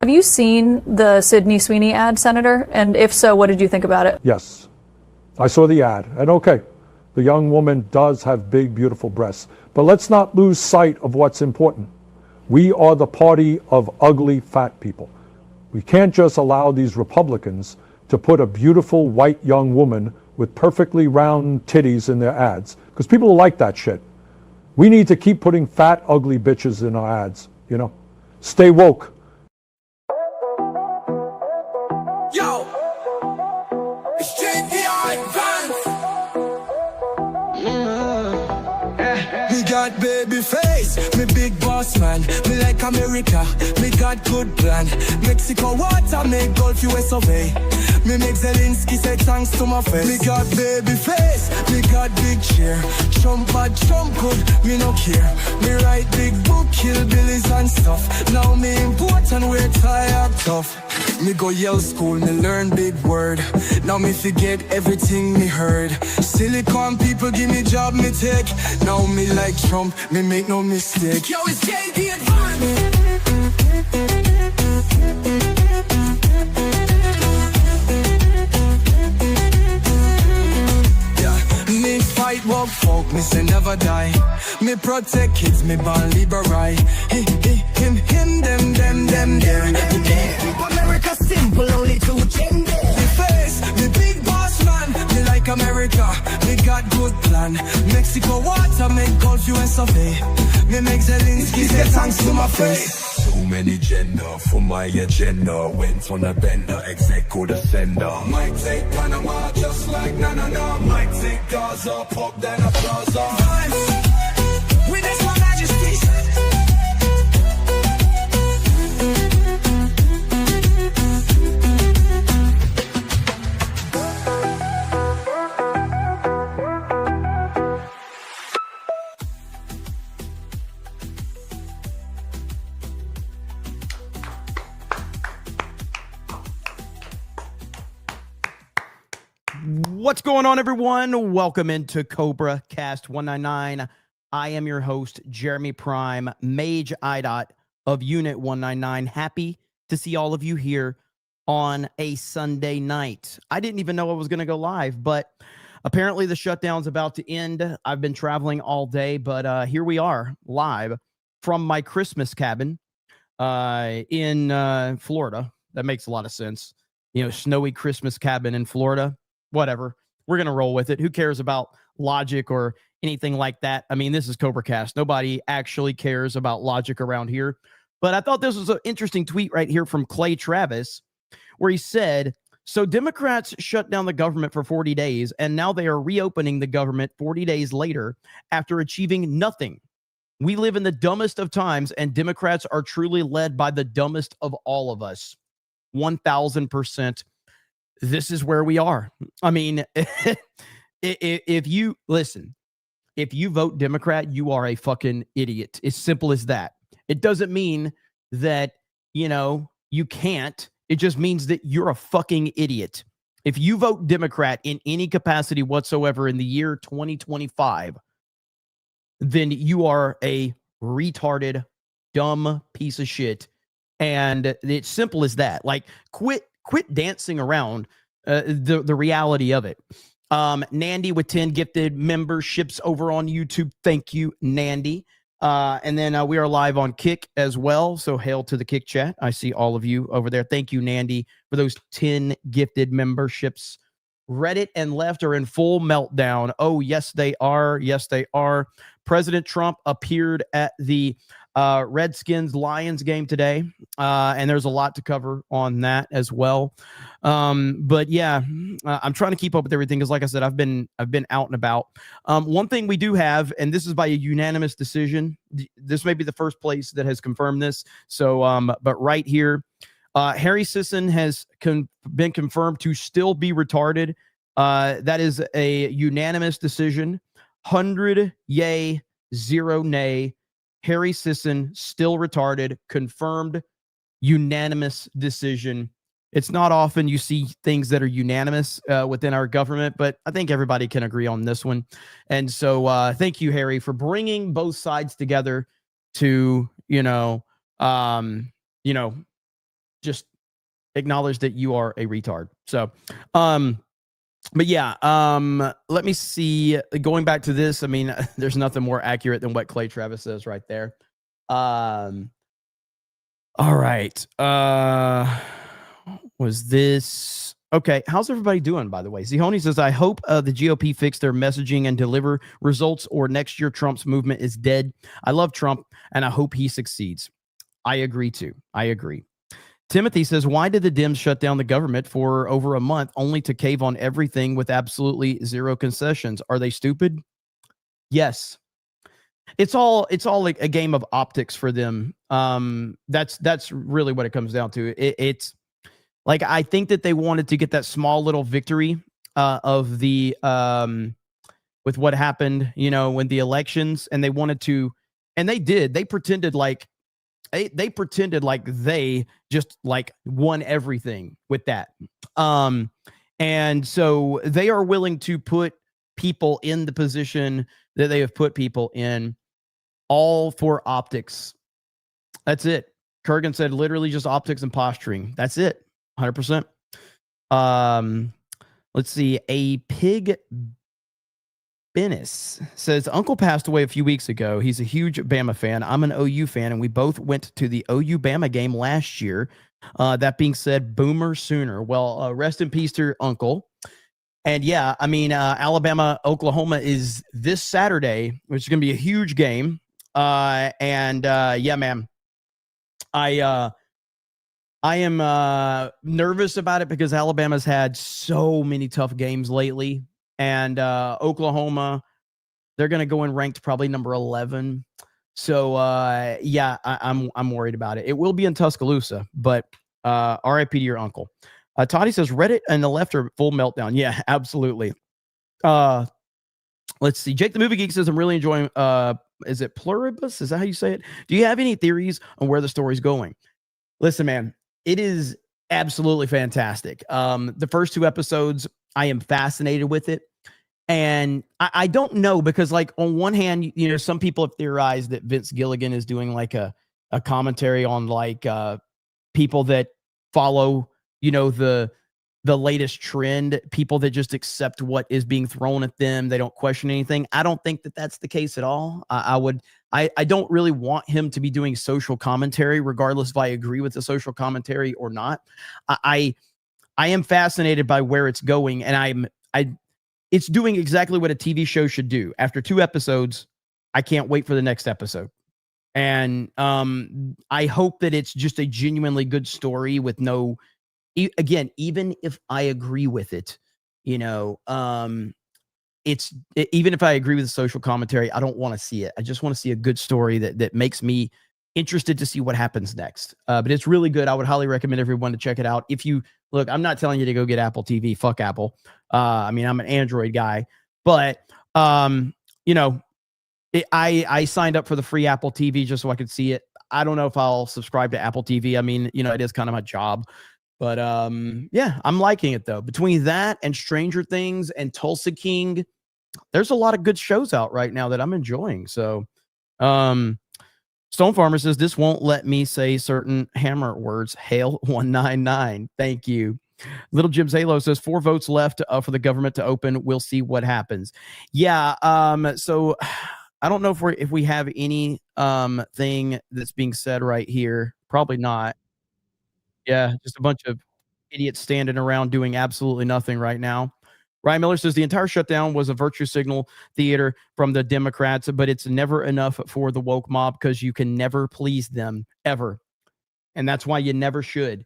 Have you seen the Sydney Sweeney ad, Senator? And if so, what did you think about it? Yes, I saw the ad. And okay, the young woman does have big, beautiful breasts. But let's not lose sight of what's important. We are the party of ugly, fat people. We can't just allow these Republicans to put a beautiful, white young woman with perfectly round titties in their ads, because people like that shit. We need to keep putting fat, ugly bitches in our ads, you know? Stay woke. Yo, it's JPI Vance. Me got baby face, me big boss man. Me like America, me got good plan. Mexico water, make Gulf US survey. Me make Zelensky say thanks to my face. Me got baby face, me got big chair. Trump bad, Trump good, me no care. Me write big book, kill billies and stuff. Now me important, we're tired tough. Me go Yale school, me learn big word. Now me forget everything me heard. Silicon people give me job, me take. Now me like Trump, me make no mistake. Yo, it's JD Advance. Fight walk folk, me say never die. Me protect kids, me born liberal. Him, them, there. America simple, only two gender. Me face, me big boss man. Me like America, me got good plan. Mexico water, make Gulf US survey. Me make Zelensky say thanks to my face. So many gender for my agenda. Went on a bender, execo the sender. Might take Panama just like na. Might take Gaza, pop then a plaza. With this one majesty. What's going on, everyone? Welcome into CobraCast 199. I am your host, Jeremy Prime, Mage IDOT of Unit 199. Happy to see all of you here on a Sunday night. I didn't even know I was going to go live, but apparently the shutdown's about to end. I've been traveling all day, but here we are live from my Christmas cabin in Florida. That makes a lot of sense. You know, snowy Christmas cabin in Florida. Whatever. We're going to roll with it. Who cares about logic or anything like that? I mean, this is CobraCast. Nobody actually cares about logic around here. But I thought this was an interesting tweet right here from Clay Travis, where he said, so Democrats shut down the government for 40 days, and now they are reopening the government 40 days later after achieving nothing. We live in the dumbest of times, and Democrats are truly led by the dumbest of all of us. 1,000%. This is where we are. I mean, if you listen, if you vote Democrat, you are a fucking idiot. It's simple as that. It doesn't mean that, you know, you can't. It just means that you're a fucking idiot. If you vote Democrat in any capacity whatsoever in the year 2025, then you are a retarded, dumb piece of shit. And it's simple as that. Like, quit dancing around the reality of it. Nandy with 10 gifted memberships over on YouTube. Thank you, Nandy. And then we are live on Kick as well. So hail to the Kick chat. I see all of you over there. Thank you, Nandy, for those 10 gifted memberships. Reddit and left are in full meltdown. Oh, yes, they are. Yes, they are. President Trump appeared at the Redskins-Lions game today, and there's a lot to cover on that as well. But yeah, I'm trying to keep up with everything because, like I said, I've been out and about. One thing we do have, and this is by a unanimous decision. This may be the first place that has confirmed this. So, but right here, Harry Sisson has been confirmed to still be retarded. That is a unanimous decision. 100 yay, 0 nay. Harry Sisson still retarded. Confirmed. Unanimous decision. It's not often you see things that are unanimous within our government, but I think everybody can agree on this one. And so thank you, Harry, for bringing both sides together to, just acknowledge that you are a retard. So, but yeah, let me see. Going back to this, I mean, there's nothing more accurate than what Clay Travis says right there. All right. Was this okay? How's everybody doing, by the way? Zihoni says, I hope the GOP fix their messaging and deliver results, or next year Trump's movement is dead. I love Trump, and I hope he succeeds. I agree, too. I agree. Timothy says, why did the Dems shut down the government for over a month only to cave on everything with absolutely zero concessions? Are they stupid? Yes. It's all like a game of optics for them. That's really what it comes down to. It's like, I think that they wanted to get that small little victory of the with what happened, when the elections, and they wanted to, and they did. They pretended like they just like won everything with that. And so they are willing to put people in the position that they have put people in, all for optics. That's it. Kurgan said literally just optics and posturing. That's it. 100%. Let's see. A pig Bennis says, Uncle passed away a few weeks ago. He's a huge Bama fan. I'm an OU fan, and we both went to the OU Bama game last year. That being said, Boomer Sooner. Well, rest in peace to your uncle. And yeah, I mean, Alabama, Oklahoma is this Saturday, which is going to be a huge game. Yeah, man, I am nervous about it because Alabama's had so many tough games lately. And Oklahoma, they're going to go in ranked probably number 11. So, yeah, I'm worried about it. It will be in Tuscaloosa, but RIP to your uncle. Toddy says, Reddit and the left are full meltdown. Yeah, absolutely. Let's see. Jake the Movie Geek says, I'm really enjoying, is it Pluribus? Is that how you say it? Do you have any theories on where the story's going? Listen, man, it is absolutely fantastic. The first 2 episodes, I am fascinated with it. And I don't know, because like on one hand, some people have theorized that Vince Gilligan is doing like a commentary on like people that follow, the latest trend, people that just accept what is being thrown at them. They don't question anything. I don't think that that's the case at all. I don't really want him to be doing social commentary, regardless if I agree with the social commentary or not. I am fascinated by where it's going, and it's doing exactly what a TV show should do. After 2 episodes, I can't wait for the next episode. And I hope that it's just a genuinely good story with no, again, even if I agree with it, even if I agree with the social commentary, I don't want to see it. I just want to see a good story that makes me interested to see what happens next. But it's really good. I would highly recommend everyone to check it out. If you look, I'm not telling you to go get Apple TV. Fuck Apple. I mean, I'm an Android guy, but I signed up for the free Apple TV just so I could see it. I don't know if I'll subscribe to Apple TV. I mean, it is kind of my job, but yeah, I'm liking it though. Between that and Stranger Things and Tulsa King, there's a lot of good shows out right now that I'm enjoying. So, Stone Farmer says, this won't let me say certain hammer words. Hail 199. Thank you. Little Jim Zalo says 4 votes left for the government to open. We'll see what happens. Yeah. So I don't know if we have any thing that's being said right here. Probably not. Yeah. Just a bunch of idiots standing around doing absolutely nothing right now. Ryan Miller says the entire shutdown was a virtue signal theater from the Democrats, but it's never enough for the woke mob because you can never please them ever. And that's why you never should.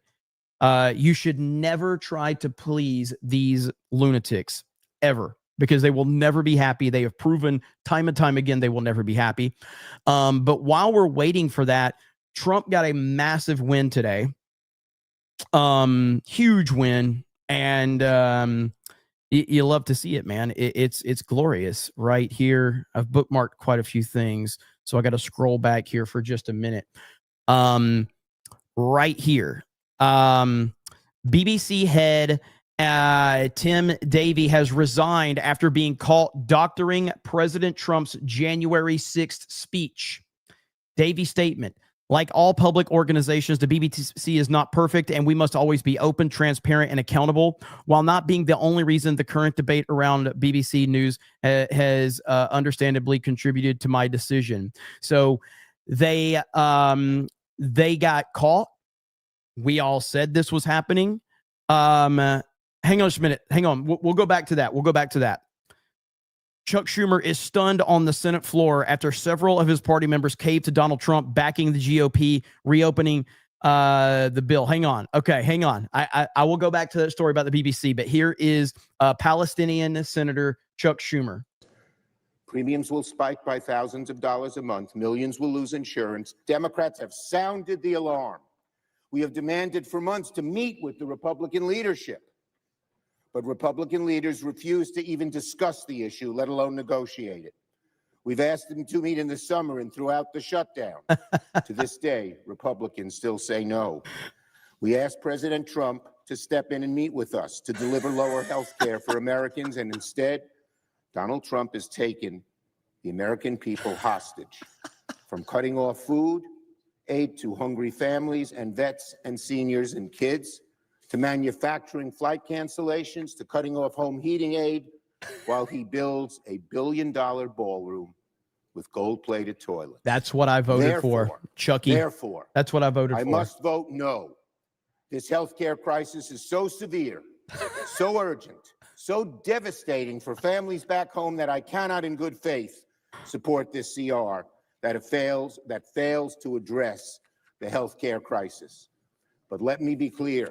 You should never try to please these lunatics ever, because they will never be happy. They have proven time and time again they will never be happy. But while we're waiting for that, Trump got a massive win today. Huge win. And you love to see it, man. It's glorious right here. I've bookmarked quite a few things, so I got to scroll back here for just a minute. Right here. BBC head Tim Davie has resigned after being caught doctoring President Trump's January 6th speech. Davie's statement: Like all public organizations, the BBC is not perfect, and we must always be open, transparent, and accountable. While not being the only reason the current debate around BBC News has understandably contributed to my decision. So they got caught. We all said this was happening. Hang on just a minute. Hang on. We'll go back to that. Chuck Schumer is stunned on the Senate floor after several of his party members caved to Donald Trump, backing the GOP reopening the bill. Hang on. Okay, hang on. I will go back to that story about the BBC, but here is Palestinian Senator Chuck Schumer. Premiums will spike by thousands of dollars a month. Millions will lose insurance. Democrats have sounded the alarm. We have demanded for months to meet with the Republican leadership. But Republican leaders refuse to even discuss the issue, let alone negotiate it. We've asked them to meet in the summer and throughout the shutdown. To this day, Republicans still say no. We asked President Trump to step in and meet with us to deliver lower health care for Americans, and instead, Donald Trump has taken the American people hostage, from cutting off food, aid to hungry families and vets and seniors and kids, to manufacturing flight cancellations, to cutting off home heating aid, while he builds a billion-dollar ballroom with gold-plated toilets. That's what I voted for, Chucky. Therefore, that's what I voted for. I must vote no. This healthcare crisis is so severe, so urgent, so devastating for families back home that I cannot in good faith support this CR that fails to address the healthcare crisis. But let me be clear.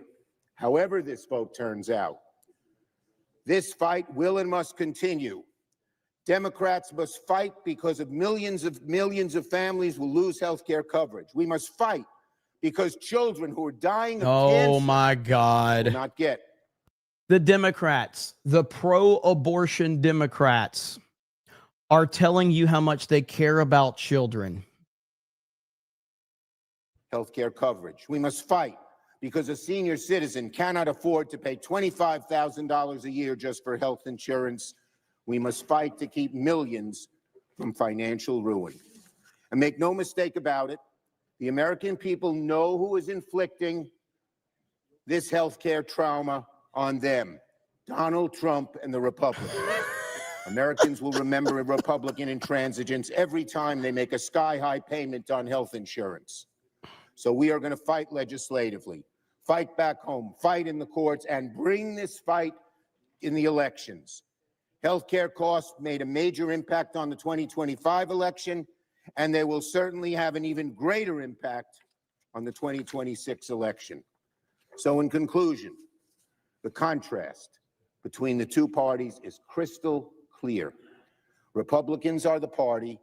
However this vote turns out, this fight will and must continue. Democrats must fight because of millions of families will lose health care coverage. We must fight because children who are dying of cancer my God, will not get. The Democrats, the pro-abortion Democrats, are telling you how much they care about children. Health care coverage. We must fight because a senior citizen cannot afford to pay $25,000 a year just for health insurance. We must fight to keep millions from financial ruin. And make no mistake about it, the American people know who is inflicting this healthcare trauma on them: Donald Trump and the Republicans. Americans will remember a Republican intransigence every time they make a sky-high payment on health insurance. So we are going to fight legislatively, fight back home, fight in the courts, and bring this fight in the elections. Healthcare costs made a major impact on the 2025 election, and they will certainly have an even greater impact on the 2026 election. So in conclusion, the contrast between the two parties is crystal clear. Republicans are the party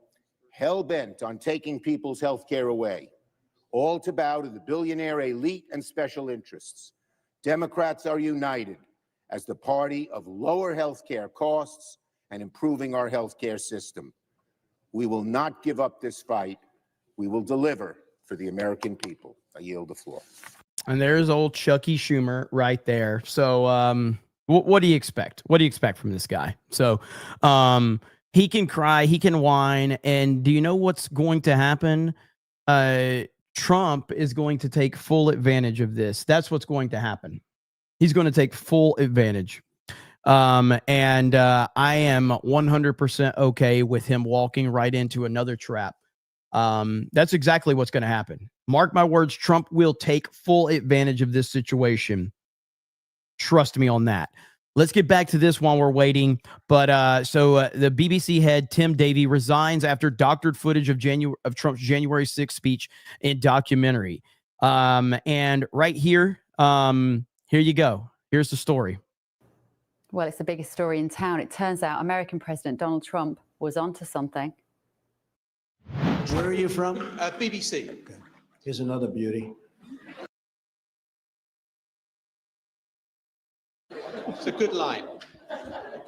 hell-bent on taking people's health care away, all to bow to the billionaire elite and special interests. Democrats are united as the party of lower health care costs and improving our health care system. We will not give up this fight. We will deliver for the American people. I yield the floor. And there's old Chucky Schumer right there. So what do you expect? What do you expect from this guy? So he can cry, he can whine, and do you know what's going to happen? Trump is going to take full advantage of this. That's what's going to happen. He's going to take full advantage. And I am 100% okay with him walking right into another trap. That's exactly what's going to happen. Mark my words, Trump will take full advantage of this situation. Trust me on that. Let's get back to this while we're waiting. But so the BBC head, Tim Davie, resigns after doctored footage of Trump's January 6th speech in documentary. And right here, here you go. Here's the story. Well, it's the biggest story in town. It turns out American President Donald Trump was onto something. Where are you from? BBC. Okay. Here's another beauty. It's a good line.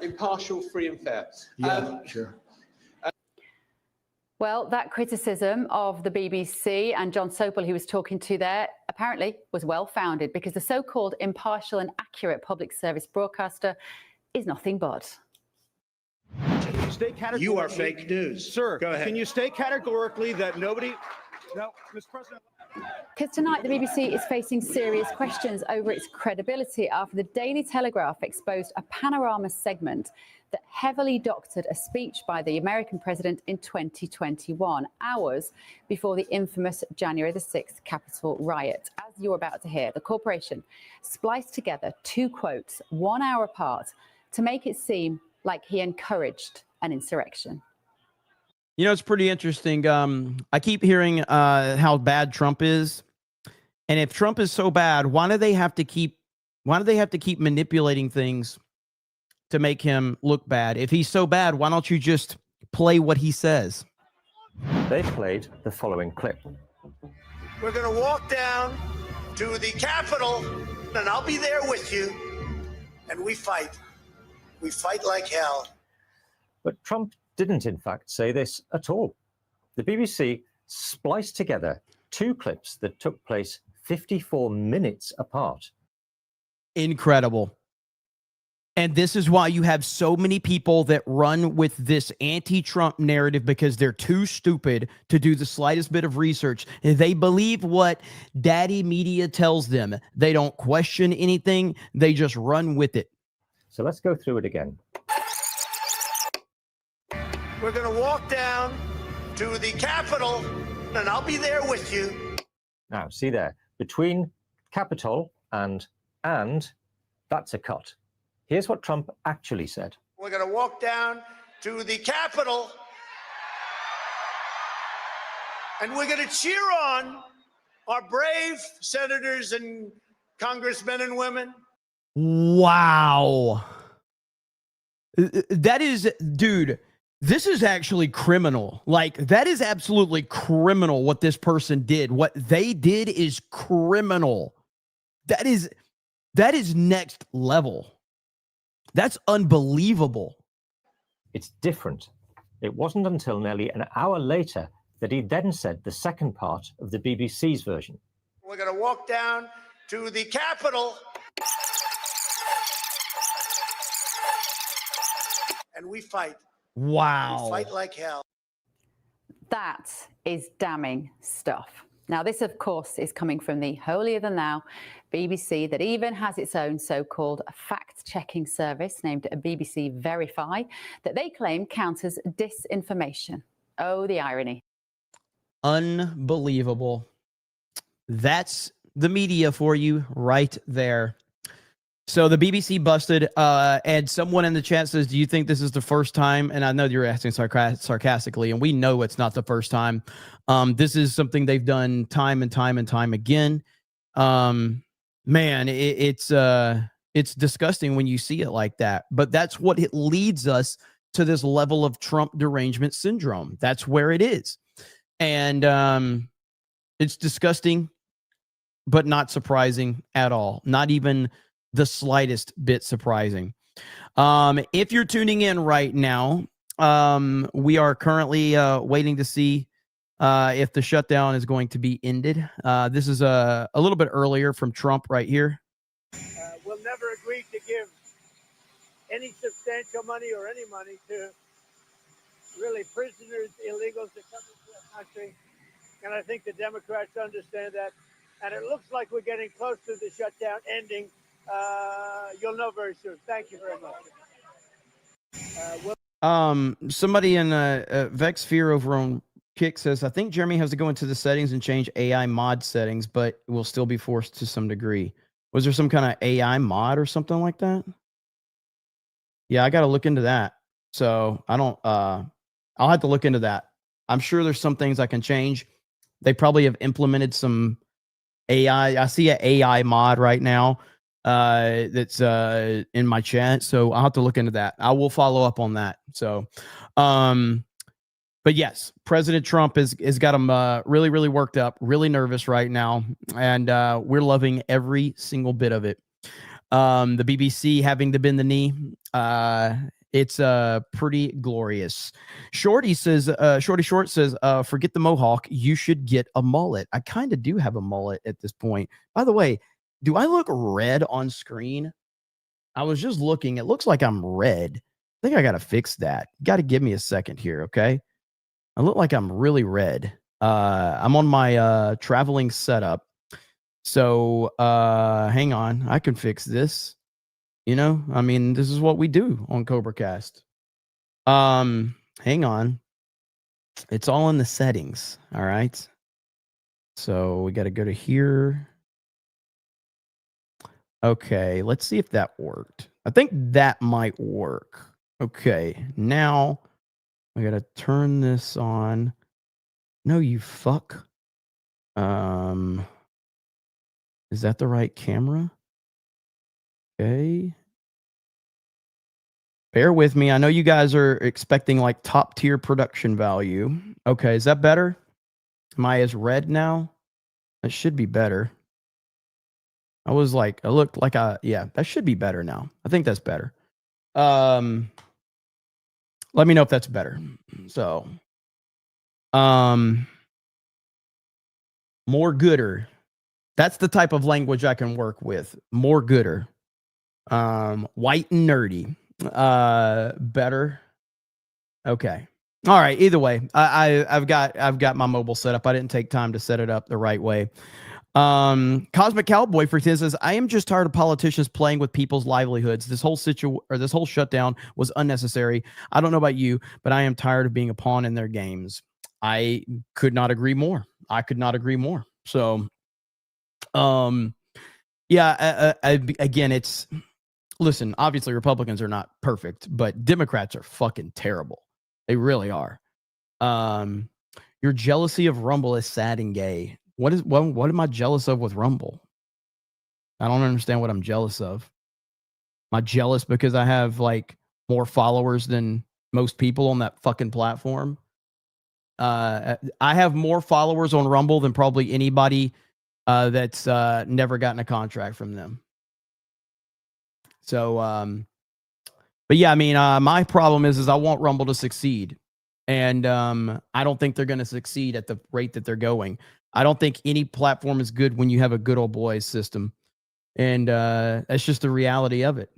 Impartial, free and fair. Yeah, sure. Well, that criticism of the BBC and John Sopel, who was talking to there, apparently was well-founded, because the so-called impartial and accurate public service broadcaster is nothing but. You are fake news. Sir, go ahead. Can you state categorically that nobody... Now, Mr. President. Because tonight the BBC is facing serious questions over its credibility after the Daily Telegraph exposed a panorama segment that heavily doctored a speech by the American president in 2021, hours before the infamous January the 6th Capitol riot. As you're about to hear, the corporation spliced together two quotes 1 hour apart to make it seem like he encouraged an insurrection. You know, it's pretty interesting. I keep hearing how bad Trump is, and if Trump is so bad, why do they have to keep manipulating things to make him look bad? If he's so bad, why don't you just play what he says? They played the following clip. We're going to walk down to the Capitol, and I'll be there with you. And we fight. We fight like hell. But Trump didn't, in fact, say this at all. The BBC spliced together two clips that took place 54 minutes apart. Incredible. And this is why you have so many people that run with this anti-Trump narrative, because they're too stupid to do the slightest bit of research. They believe what daddy media tells them. They don't question anything. They just run with it. So let's go through it again. We're going to walk down to the Capitol, and I'll be there with you. Now, see there, between Capitol and, that's a cut. Here's what Trump actually said. We're going to walk down to the Capitol, and we're going to cheer on our brave senators and congressmen and women. Wow. That is, dude, this is actually criminal. Like, that is absolutely criminal what this person did. What they did is criminal. That is next level. That's unbelievable. It's different. It wasn't until nearly an hour later that he then said the second part of the BBC's version. We're going to walk down to the Capitol, and we fight. Wow. We fight like hell. That is damning stuff. Now, this, of course, is coming from the holier-than-thou BBC that even has its own so-called fact-checking service named BBC Verify that they claim counters disinformation. Oh, the irony. Unbelievable. That's the media for you right there. So the BBC busted, and someone in the chat says, do you think this is the first time? And I know you're asking sarcastically, and we know it's not the first time. This is something they've done time and time again. Man, it's disgusting when you see it like that. But that's what it leads us to, this level of Trump derangement syndrome. That's where it is. And it's disgusting, but not surprising at all. Not even the slightest bit surprising. If you're tuning in right now, we are currently waiting to see if the shutdown is going to be ended. This is a little bit earlier from Trump right here. We'll never agree to give any substantial money or any money to really prisoners, illegals that come into our country. And I think the Democrats understand that. And it looks like we're getting close to the shutdown ending. You'll know very soon. Thank you very much. Somebody in Vex Fear over on Kick says, I think Jeremy has to go into the settings and change AI mod settings, but will still be forced to some degree. Was there some kind of AI mod or something like that? Yeah, I got to look into that. So I don't, I'll have to look into that. I'm sure there's some things I can change. They probably have implemented some AI. I see an AI mod right now that's in my chat. So I'll have to look into that. I will follow up on that. So, but yes, President Trump has got him really, really worked up, really nervous right now. And we're loving every single bit of it. The BBC having to bend the knee. It's pretty glorious. Shorty says, Shorty Short says, forget the mohawk. You should get a mullet. I kind of do have a mullet at this point. By the way, do I look red on screen? I was just looking. It looks like I'm red. I think I got to fix that. Got to give me a second here, okay? I look like I'm really red. I'm on my traveling setup. So hang on, I can fix this. You know, I mean, this is what we do on CobraCast. Hang on. It's all in the settings. All right. So we got to go to here. Okay, let's see if that worked. I think that might work. Okay, now we got to turn this on. No, you fuck. Is that the right camera? Okay. Bear with me. I know you guys are expecting like top tier production value. Okay, is that better? Am I as red now? That should be better. I looked like yeah, that should be better now. I think that's better. Let me know if that's better. So, more gooder. That's the type of language I can work with. More gooder. White and nerdy. Better. Okay. All right. Either way, I've got my mobile set up. I didn't take time to set it up the right way. Cosmic Cowboy for 10 says, I am just tired of politicians playing with people's livelihoods. This whole shutdown was unnecessary. I don't know about you, but I am tired of being a pawn in their games. I could not agree more. So, yeah, again, listen, obviously Republicans are not perfect, but Democrats are fucking terrible. They really are. Your jealousy of Rumble is sad and gay. What am I jealous of with Rumble? I don't understand what I'm jealous of. Am I jealous because I have like more followers than most people on that fucking platform? I have more followers on Rumble than probably anybody that's never gotten a contract from them. So, but yeah, I mean, my problem is I want Rumble to succeed. And I don't think they're going to succeed at the rate that they're going. I don't think any platform is good when you have a good old boys system. And that's just the reality of it.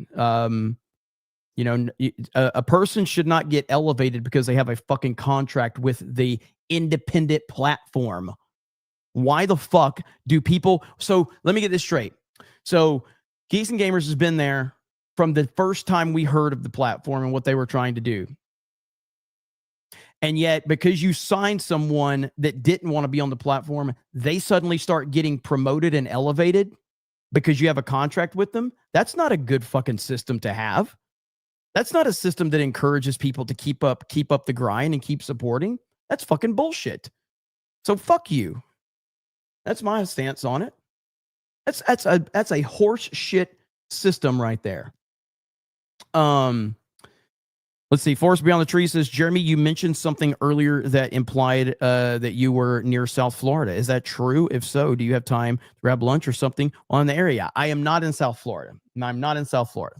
You know, a person should not get elevated because they have a fucking contract with the independent platform. Why the fuck do people? So let me get this straight. So Geeks and Gamers has been there from the first time we heard of the platform and what they were trying to do. And yet, because you signed someone that didn't want to be on the platform, they suddenly start getting promoted and elevated because you have a contract with them. That's not a good fucking system to have. That's not a system that encourages people to keep up the grind and keep supporting. That's fucking bullshit. So fuck you. That's my stance on it. That's a horse shit system right there. Let's see. Forest Beyond the Tree says, Jeremy, you mentioned something earlier that implied that you were near South Florida. Is that true? If so, do you have time to grab lunch or something on the area? I am not in South Florida. I'm not in South Florida.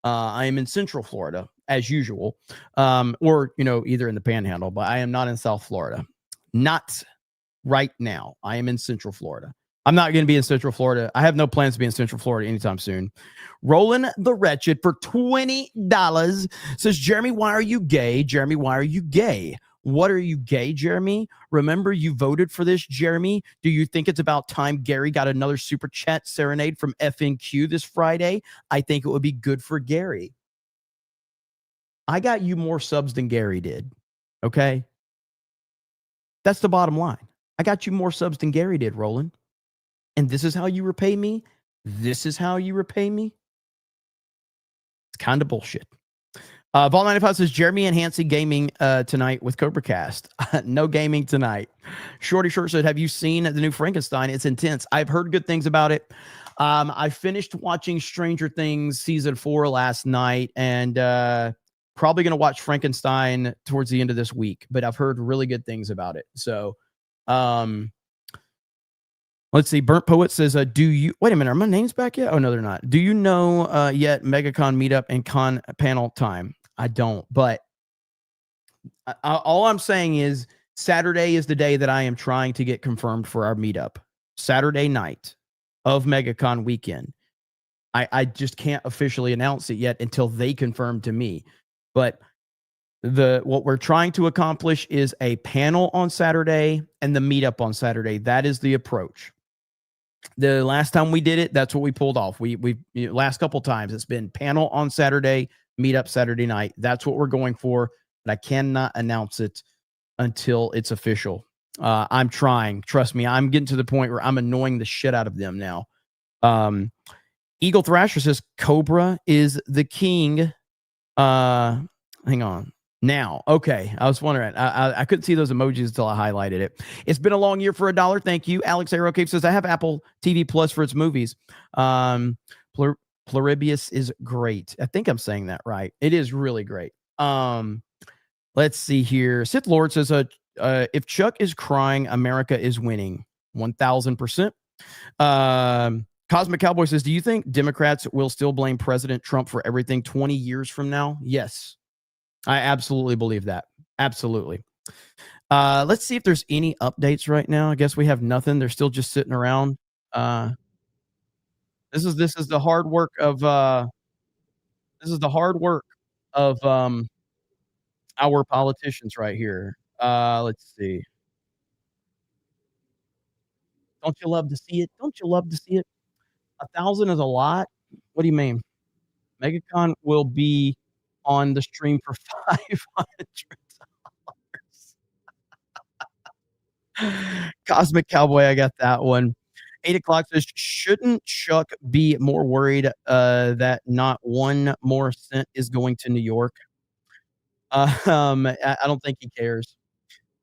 I am in Central Florida as usual, or, you know, either in the Panhandle, but I am not in South Florida. Not right now. I am in Central Florida. I'm not going to be in Central Florida. I have no plans to be in Central Florida anytime soon. Roland the Wretched for $20 says, Jeremy, why are you gay? Jeremy, why are you gay? What are you gay, Jeremy? Remember, you voted for this, Jeremy. Do you think it's about time Gary got another super chat serenade from FNQ this Friday? I think it would be good for Gary. I got you more subs than Gary did. Okay? That's the bottom line. I got you more subs than Gary did, Roland. And this is how you repay me? This is how you repay me? It's kind of bullshit. Vol95 says, Jeremy and Hansi gaming tonight with CobraCast. No gaming tonight. Shorty Short said, have you seen the new Frankenstein? It's intense. I've heard good things about it. I finished watching Stranger Things season 4 last night, and probably going to watch Frankenstein towards the end of this week, but I've heard really good things about it. So, let's see. Burnt Poet says, do you, wait a minute, are my names back yet? Oh, no, they're not. Do you know yet MegaCon meetup and con panel time? I don't, but all I'm saying is Saturday is the day that I am trying to get confirmed for our meetup. Saturday night of MegaCon weekend. I just can't officially announce it yet until they confirm to me. But What we're trying to accomplish is a panel on Saturday and the meetup on Saturday. That is the approach. The last time we did it, that's what we pulled off. Last couple times it's been panel on Saturday, meetup Saturday night. That's what we're going for, but I cannot announce it until it's official. I'm trying. Trust me, I'm getting to the point where I'm annoying the shit out of them now. Eagle Thrasher says Cobra is the king. Hang on. Now, okay. I was wondering. I couldn't see those emojis until I highlighted it. It's been a long year for $1. Thank you. Alex Aerocave says I have Apple TV Plus for its movies. Pluribus is great. I think I'm saying that right. It is really great. Let's see here. Sith Lord says if Chuck is crying, America is winning. 1000%. Cosmic Cowboy says, do you think Democrats will still blame President Trump for everything 20 years from now? Yes. I absolutely believe that. Absolutely. Let's see if there's any updates right now. I guess we have nothing. They're still just sitting around. This is the hard work of our politicians right here. Let's see. Don't you love to see it? Don't you love to see it? 1,000 is a lot. What do you mean? MegaCon will be on the stream for $500. Cosmic Cowboy, I got that one. 8 o'clock says, shouldn't Chuck be more worried that not one more cent is going to New York? I don't think he cares.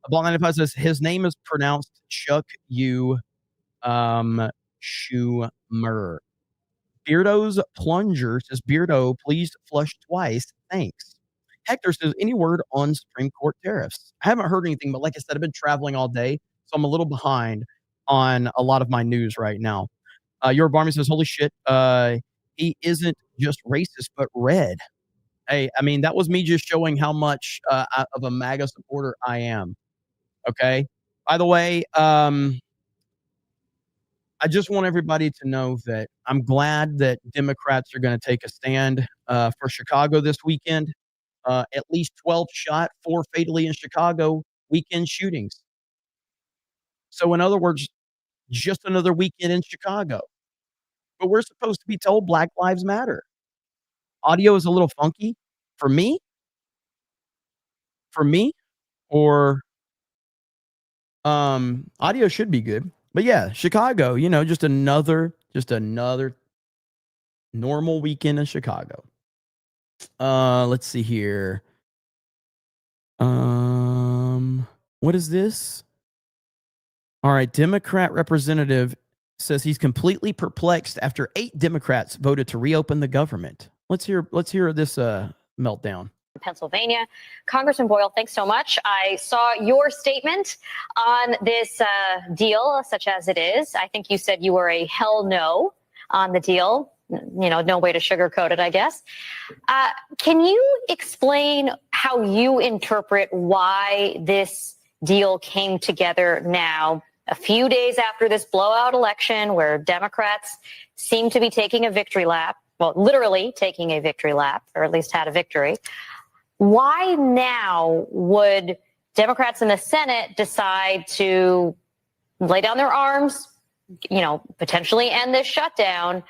Ball 95 says his name is pronounced Chuck U. Schumer. Beardo's Plunger says, Beardo, please flush twice. Thanks. Hector says, any word on Supreme Court tariffs? I haven't heard anything, but like I said, I've been traveling all day, so I'm a little behind on a lot of my news right now. Your Barmy says, holy shit, he isn't just racist, but red. Hey, I mean, that was me just showing how much of a MAGA supporter I am. Okay. By the way, I just want everybody to know that I'm glad that Democrats are going to take a stand for Chicago this weekend. At least 12 shot, 4 fatally in Chicago, weekend shootings. So in other words, just another weekend in Chicago. But we're supposed to be told Black Lives Matter. Audio is a little funky for me, or audio should be good. But yeah, Chicago, just another normal weekend in Chicago. Let's see here. What is this? All right, Democrat representative says he's completely perplexed after 8 Democrats voted to reopen the government. Let's hear this meltdown. Pennsylvania. Congressman Boyle, thanks so much. I saw your statement on this deal, such as it is. I think you said you were a hell no on the deal. No way to sugarcoat it, I guess. Can you explain how you interpret why this deal came together now, a few days after this blowout election where Democrats seem to be taking a victory lap? Well, literally taking a victory lap, or at least had a victory. Why now would Democrats in the Senate decide to lay down their arms, potentially end this shutdown,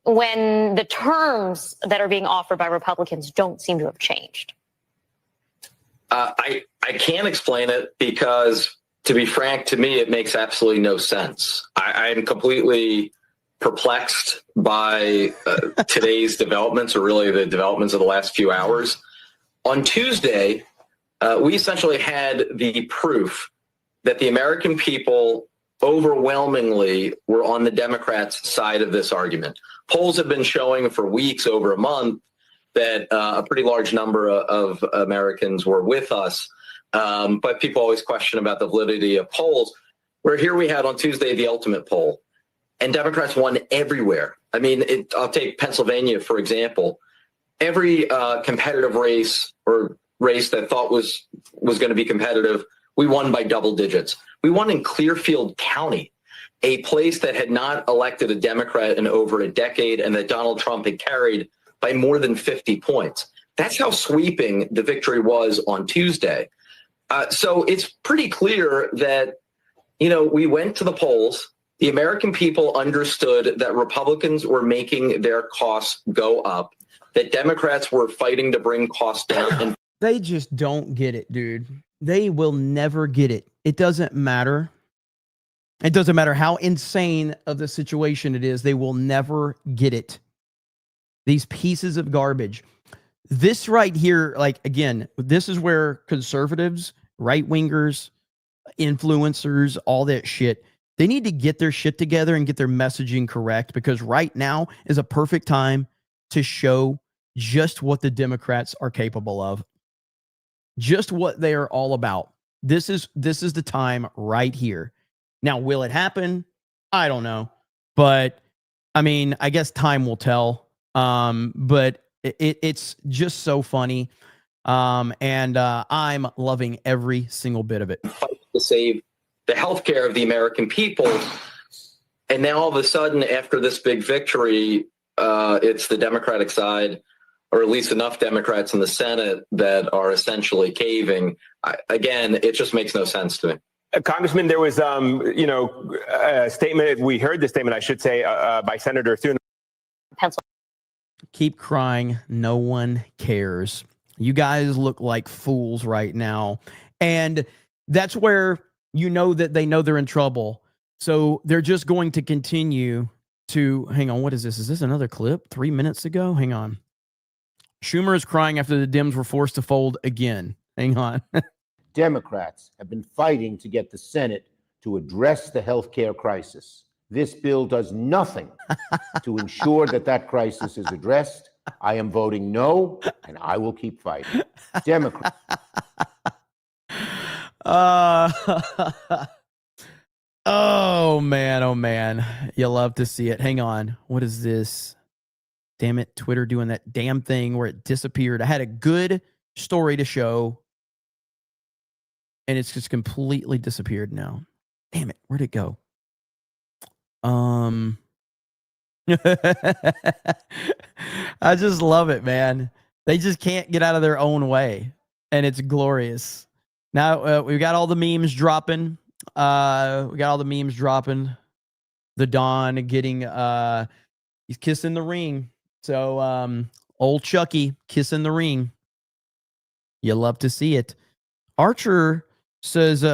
when the terms that are being offered by Republicans don't seem to have changed? I can't explain it because, to be frank, to me, it makes absolutely no sense. I'm completely perplexed by today's developments, or really the developments of the last few hours. On Tuesday, we essentially had the proof that the American people overwhelmingly were on the Democrats' side of this argument. Polls have been showing for weeks, over a month, that a pretty large number of Americans were with us. But people always question about the validity of polls. Where here we had on Tuesday the ultimate poll. And Democrats won everywhere. I mean, I'll take Pennsylvania, for example. Every competitive race or race that thought was going to be competitive, we won by double digits. We won in Clearfield County, a place that had not elected a Democrat in over a decade and that Donald Trump had carried by more than 50 points. That's how sweeping the victory was on Tuesday. So it's pretty clear that, we went to the polls. The American people understood that Republicans were making their costs go up, that Democrats were fighting to bring costs down. And They just don't get it, dude. They will never get it. It doesn't matter. It doesn't matter how insane of the situation it is. They will never get it. These pieces of garbage. This right here, like, again, this is where conservatives, right-wingers, influencers, all that shit, they need to get their shit together and get their messaging correct, because right now is a perfect time to show just what the Democrats are capable of, just what they are all about. This is the time right here. Now, will it happen? I don't know, but I mean, I guess time will tell. But it's just so funny, and I'm loving every single bit of it. To save the health care of the American people. And now all of a sudden, after this big victory, it's the Democratic side, or at least enough Democrats in the Senate, that are essentially caving. Again, it just makes no sense to me. Congressman, there was, a statement. We heard the statement, I should say, by Senator Thune. Keep crying. No one cares. You guys look like fools right now. And that's where you know that they know they're in trouble. So they're just going to continue to, hang on, what is this? Is this another clip? 3 minutes ago? Hang on. Schumer is crying after the Dems were forced to fold again. Hang on. Democrats have been fighting to get the Senate to address the health care crisis. This bill does nothing to ensure that crisis is addressed. I am voting no, and I will keep fighting. Democrats. Oh, man. You love to see it. Hang on. What is this? Damn it. Twitter doing that damn thing where it disappeared. I had a good story to show, and it's just completely disappeared now. Damn it. Where'd it go? I just love it, man. They just can't get out of their own way, and it's glorious. Now we've got all the memes dropping. The Don getting he's kissing the ring. So old Chucky kissing the ring. You love to see it. Archer says,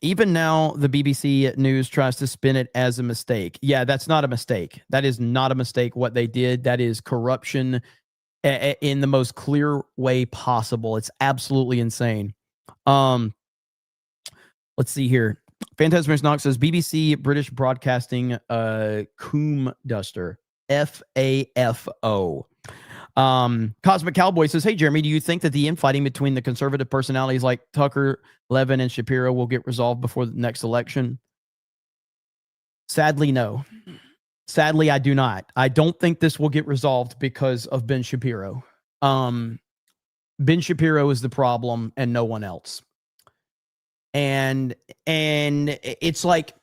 even now the BBC News tries to spin it as a mistake. Yeah, that's not a mistake. That is not a mistake what they did. That is corruption in the most clear way possible. It's absolutely insane. Let's see here. Phantasmus Knox says, BBC British Broadcasting Coom Duster. FAFO. Cosmic Cowboy says, hey, Jeremy, do you think that the infighting between the conservative personalities like Tucker, Levin, and Shapiro will get resolved before the next election? Sadly, no. Sadly, I do not. I don't think this will get resolved because of Ben Shapiro. Ben Shapiro is the problem and no one else. And it's like,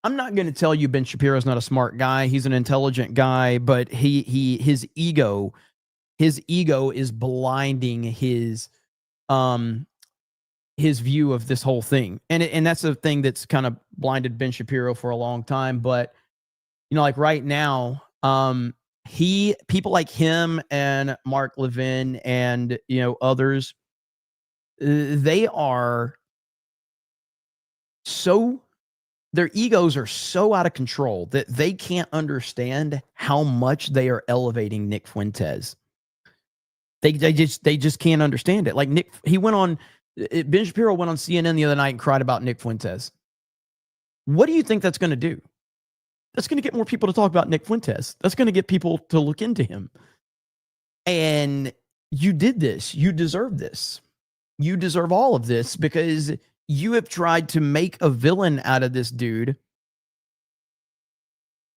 I'm not going to tell you Ben Shapiro's not a smart guy. He's an intelligent guy, but his ego is blinding his view of this whole thing. And that's a thing that's kind of blinded Ben Shapiro for a long time. But, like right now, people like him and Mark Levin and, others, they are so, their egos are so out of control that they can't understand how much they are elevating Nick Fuentes. They just can't understand it. Like Ben Shapiro went on CNN the other night and cried about Nick Fuentes. What do you think that's going to do? That's going to get more people to talk about Nick Fuentes. That's going to get people to look into him. And you did this. You deserve this. You deserve all of this because you have tried to make a villain out of this dude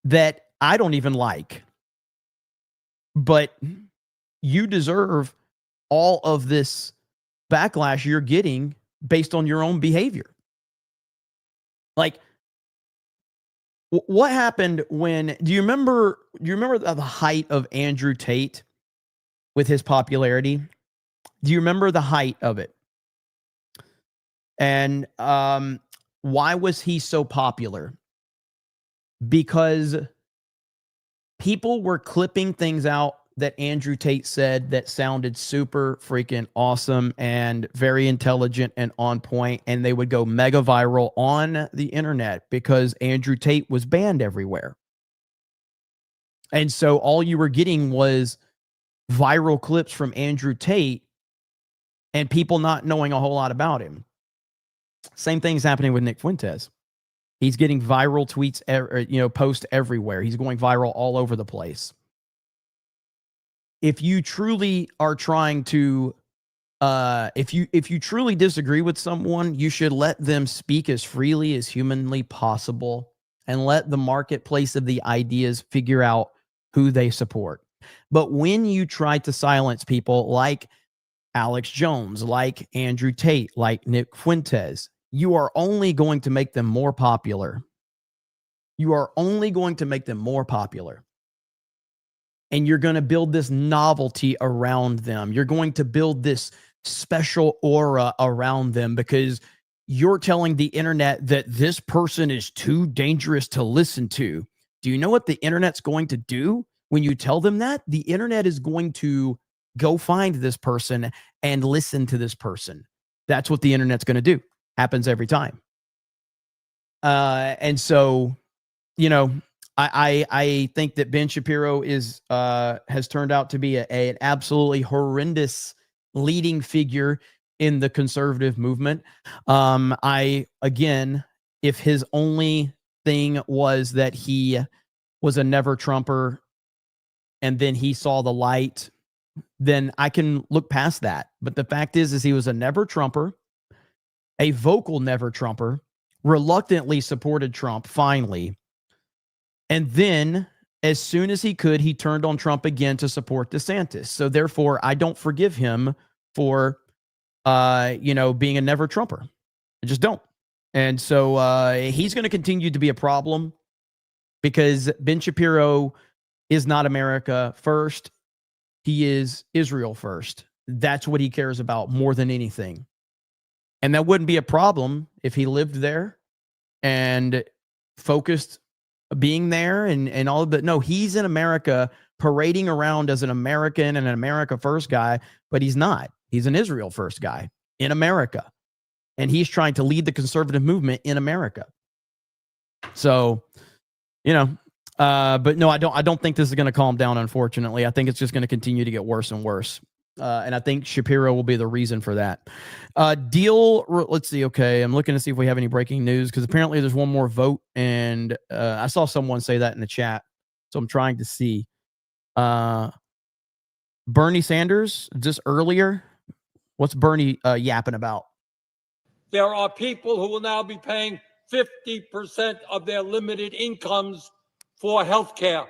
that I don't even like. But you deserve all of this backlash you're getting based on your own behavior. Like, what happened when, do you remember the height of Andrew Tate with his popularity. Do you remember the height of it? And why was he so popular? Because people were clipping things out that Andrew Tate said that sounded super freaking awesome and very intelligent and on point, and they would go mega viral on the internet because Andrew Tate was banned everywhere. And so all you were getting was viral clips from Andrew Tate and people not knowing a whole lot about him. Same thing's happening with Nick Fuentes. He's getting viral tweets, posts everywhere. He's going viral all over the place. If you truly are trying to, if you truly disagree with someone, you should let them speak as freely as humanly possible and let the marketplace of the ideas figure out who they support. But when you try to silence people like Alex Jones, like Andrew Tate, like Nick Fuentes, you are only going to make them more popular. You are only going to make them more popular. And you're going to build this novelty around them. You're going to build this special aura around them because you're telling the internet that this person is too dangerous to listen to. Do you know what the internet's going to do when you tell them that? The internet is going to go find this person and listen to this person. That's what the internet's going to do. Happens every time. And so, I think that Ben Shapiro has turned out to be an absolutely horrendous leading figure in the conservative movement. If his only thing was that he was a never Trumper and then he saw the light, then I can look past that. But the fact is he was a never Trumper, a vocal never Trumper, reluctantly supported Trump finally. And then as soon as he could, he turned on Trump again to support DeSantis. So therefore, I don't forgive him for, being a never Trumper. I just don't. And so he's going to continue to be a problem because Ben Shapiro is not America first. He is Israel first. That's what he cares about more than anything. And that wouldn't be a problem if he lived there and focused being there and all of that. No, he's in America parading around as an American and an America first guy, but he's not. He's an Israel first guy in America. And he's trying to lead the conservative movement in America. So, but no, I don't think this is going to calm down, unfortunately. I think it's just going to continue to get worse and worse. And I think Shapiro will be the reason for that. Let's see. Okay, I'm looking to see if we have any breaking news because apparently there's one more vote, and I saw someone say that in the chat, so I'm trying to see. Bernie Sanders, just earlier, what's Bernie yapping about? There are people who will now be paying 50% of their limited incomes for health care.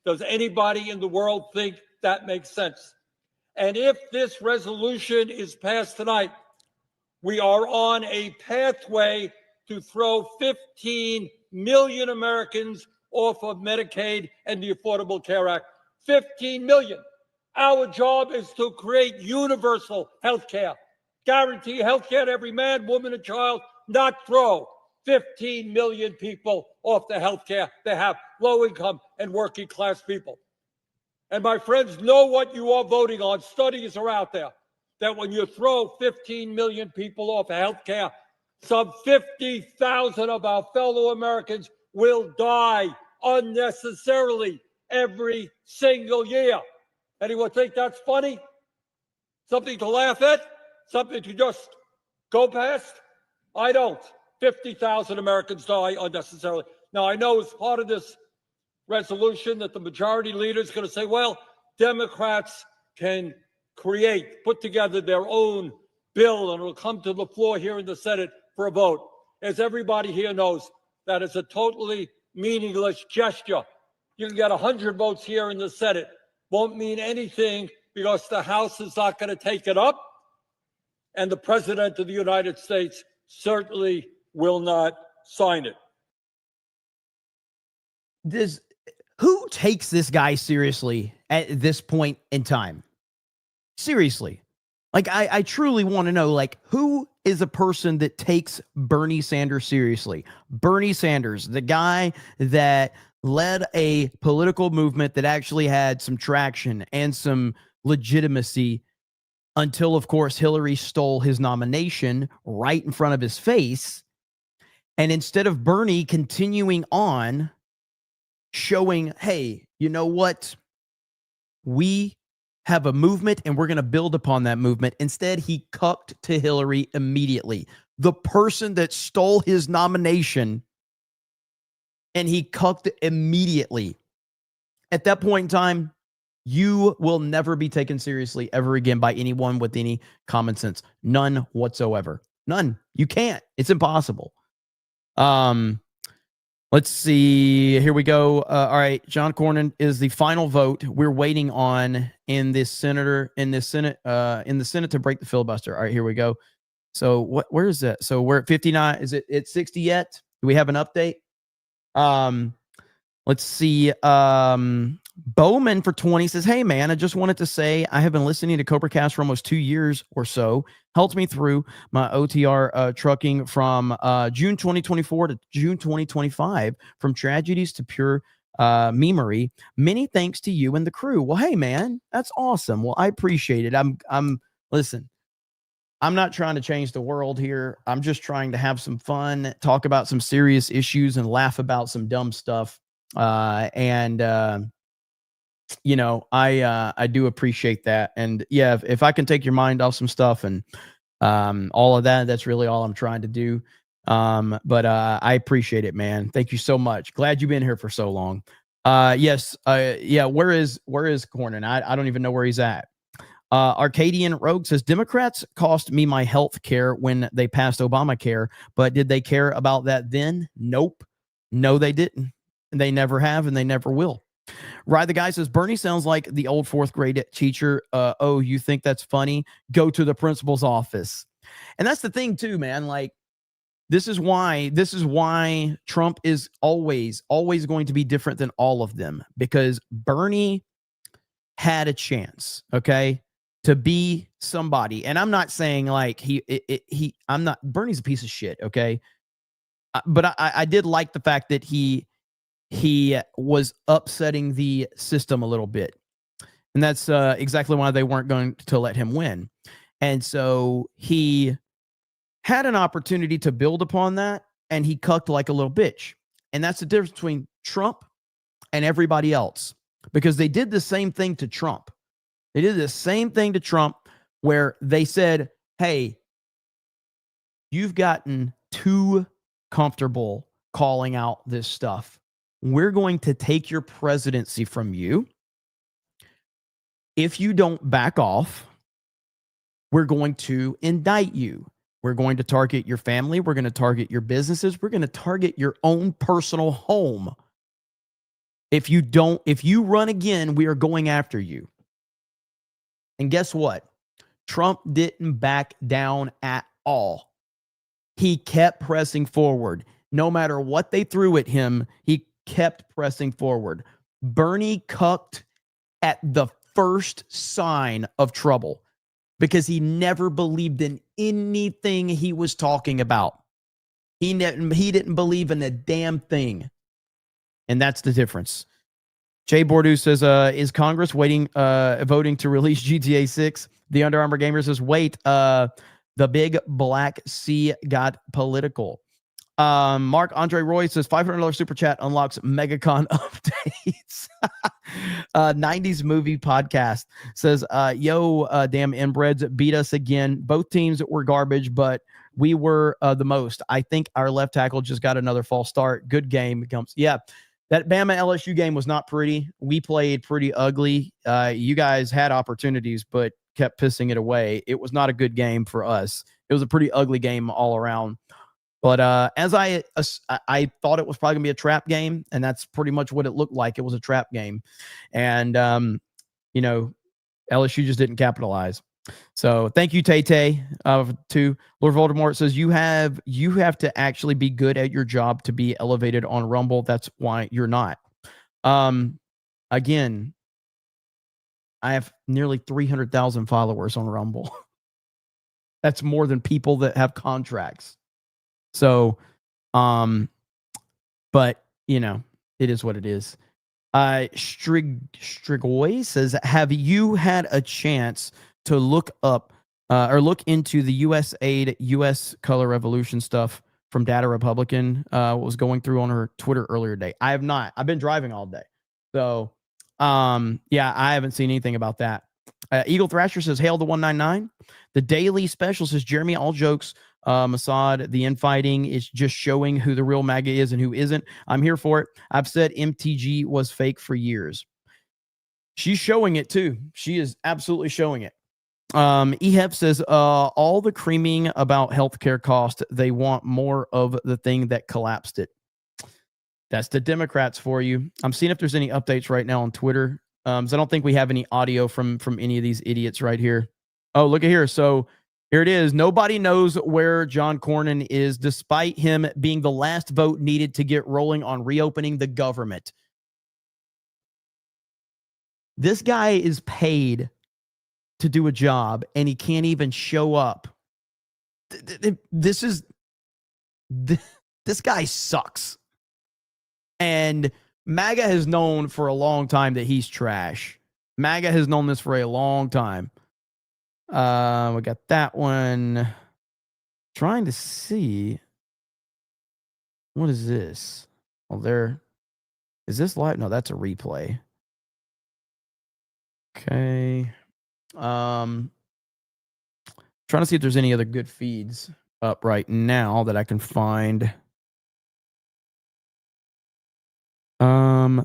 Does anybody in the world think that makes sense? And if this resolution is passed tonight, we are on a pathway to throw 15 million Americans off of Medicaid and the Affordable Care Act. 15 million. Our job is to create universal health care, guarantee health care to every man, woman, and child, not throw 15 million people off the health care they have, low income and working class people. And my friends, know what you are voting on. Studies are out there that when you throw 15 million people off health care, some 50,000 of our fellow Americans will die unnecessarily every single year. Anyone think that's funny? Something to laugh at? Something to just go past? I don't. 50,000 Americans die unnecessarily. Now, I know as part of this resolution that the majority leader is going to say, well, Democrats can put together their own bill and it'll come to the floor here in the Senate for a vote. As everybody here knows, that is a totally meaningless gesture. You can get 100 votes here in the Senate. Won't mean anything because the House is not going to take it up. And the President of the United States certainly will not sign it. Who takes this guy seriously at this point in time? Seriously. Like, I truly want to know, like, who is a person that takes Bernie Sanders seriously? Bernie Sanders, the guy that led a political movement that actually had some traction and some legitimacy until, of course, Hillary stole his nomination right in front of his face. And instead of Bernie continuing on showing, hey, you know what? We have a movement and we're going to build upon that movement. Instead, he cucked to Hillary immediately. The person that stole his nomination, and he cucked immediately. At that point in time, you will never be taken seriously ever again by anyone with any common sense. None whatsoever. None. You can't. It's impossible. Let's see. Here we go. All right. John Cornyn is the final vote we're waiting on in the Senate to break the filibuster. All right, here we go. So where is that? So we're at 59. Is it at 60 yet? Do we have an update? Let's see. Bowman for 20 says, hey, man, I just wanted to say I have been listening to CobraCast for almost 2 years or so. Helped me through my OTR trucking from June 2024 to June 2025, from tragedies to pure memory. Many thanks to you and the crew. Well, hey, man, that's awesome. Well, I appreciate it. Listen, I'm not trying to change the world here. I'm just trying to have some fun, talk about some serious issues, and laugh about some dumb stuff. You know, I do appreciate that. And yeah, if I can take your mind off some stuff and all of that, that's really all I'm trying to do. But I appreciate it, man. Thank you so much. Glad you've been here for so long. Yes. Yeah. Where is Cornyn? I don't even know where he's at. Arcadian Rogue says, Democrats cost me my health care when they passed Obamacare, but did they care about that then? Nope. No, they didn't. And they never have, and they never will. Right, the guy says, Bernie sounds like the old fourth grade teacher. Oh, you think that's funny? Go to the principal's office. And that's the thing too, man. Like, this is why Trump is always going to be different than all of them, because Bernie had a chance, okay, to be somebody. And I'm not saying like Bernie's a piece of shit, okay? But I did like the fact that he was upsetting the system a little bit. And that's exactly why they weren't going to let him win. And so he had an opportunity to build upon that, and he cucked like a little bitch. And that's the difference between Trump and everybody else, because they did the same thing to Trump. They did the same thing to Trump where they said, hey, you've gotten too comfortable calling out this stuff. We're going to take your presidency from you. If you don't back off, we're going to indict you. We're going to target your family. We're going to target your businesses. We're going to target your own personal home. If you run again, we are going after you. And guess what? Trump didn't back down at all. He kept pressing forward. No matter what they threw at him, he kept pressing forward. Bernie cucked at the first sign of trouble because he never believed in anything he was talking about. He didn't believe in a damn thing. And that's the difference. Jay Bordeaux says, is Congress voting to release GTA 6? The Under Armour Gamer says, wait, the big black C got political. Mark Andre Roy says, $500 super chat unlocks MegaCon updates. 90s movie podcast says, yo, damn inbreds beat us again. Both teams were garbage, but we were the most. I think our left tackle just got another false start. Good game. Yeah. That Bama LSU game was not pretty. We played pretty ugly. You guys had opportunities, but kept pissing it away. It was not a good game for us. It was a pretty ugly game all around. But as I thought it was probably going to be a trap game, and that's pretty much what it looked like. It was a trap game. And, LSU just didn't capitalize. So thank you, Tay-Tay. To Lord Voldemort says, you have to actually be good at your job to be elevated on Rumble. That's why you're not. Again, I have nearly 300,000 followers on Rumble. That's more than people that have contracts. So, but you know, it is what it is. Strigoy says, have you had a chance to look up or look into the USAID, US Color Revolution stuff from Data Republican? What was going through on her Twitter earlier today? I have not. I've been driving all day. So, yeah, I haven't seen anything about that. Eagle Thrasher says, hail the 199. The Daily Special says, Jeremy, all jokes, Mossad, the infighting is just showing who the real MAGA is and who isn't. I'm here for it. I've said MTG was fake for years. She's showing it too. She is absolutely showing it. EHEP says, all the creaming about healthcare cost, they want more of the thing that collapsed it. That's the Democrats for you. I'm seeing if there's any updates right now on Twitter. So I don't think we have any audio from any of these idiots right here. Oh, look at here. So here it is. Nobody knows where John Cornyn is, despite him being the last vote needed to get rolling on reopening the government. This guy is paid to do a job, and he can't even show up. This guy sucks. And MAGA has known for a long time that he's trash. MAGA has known this for a long time. We got that one. Trying to see. What is this? Oh, there. Is this live? No, that's a replay. Okay. Trying to see if there's any other good feeds up right now that I can find.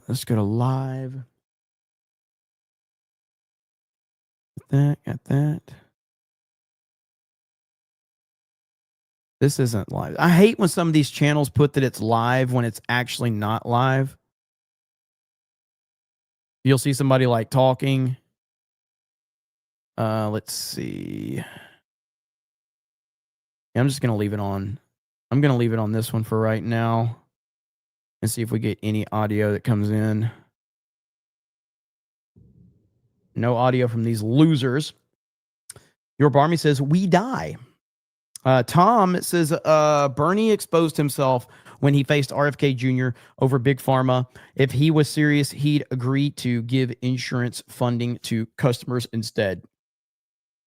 Let's go to live. Got that. This isn't live. I hate when some of these channels put that it's live when it's actually not live. You'll see somebody like talking. Let's see. Yeah, I'm just going to leave it on. I'm going to leave it on this one for right now and see if we get any audio that comes in. No audio from these losers. Your Barmy says, we die. Tom says, Bernie exposed himself when he faced RFK Jr. over Big Pharma. If he was serious, he'd agree to give insurance funding to customers instead.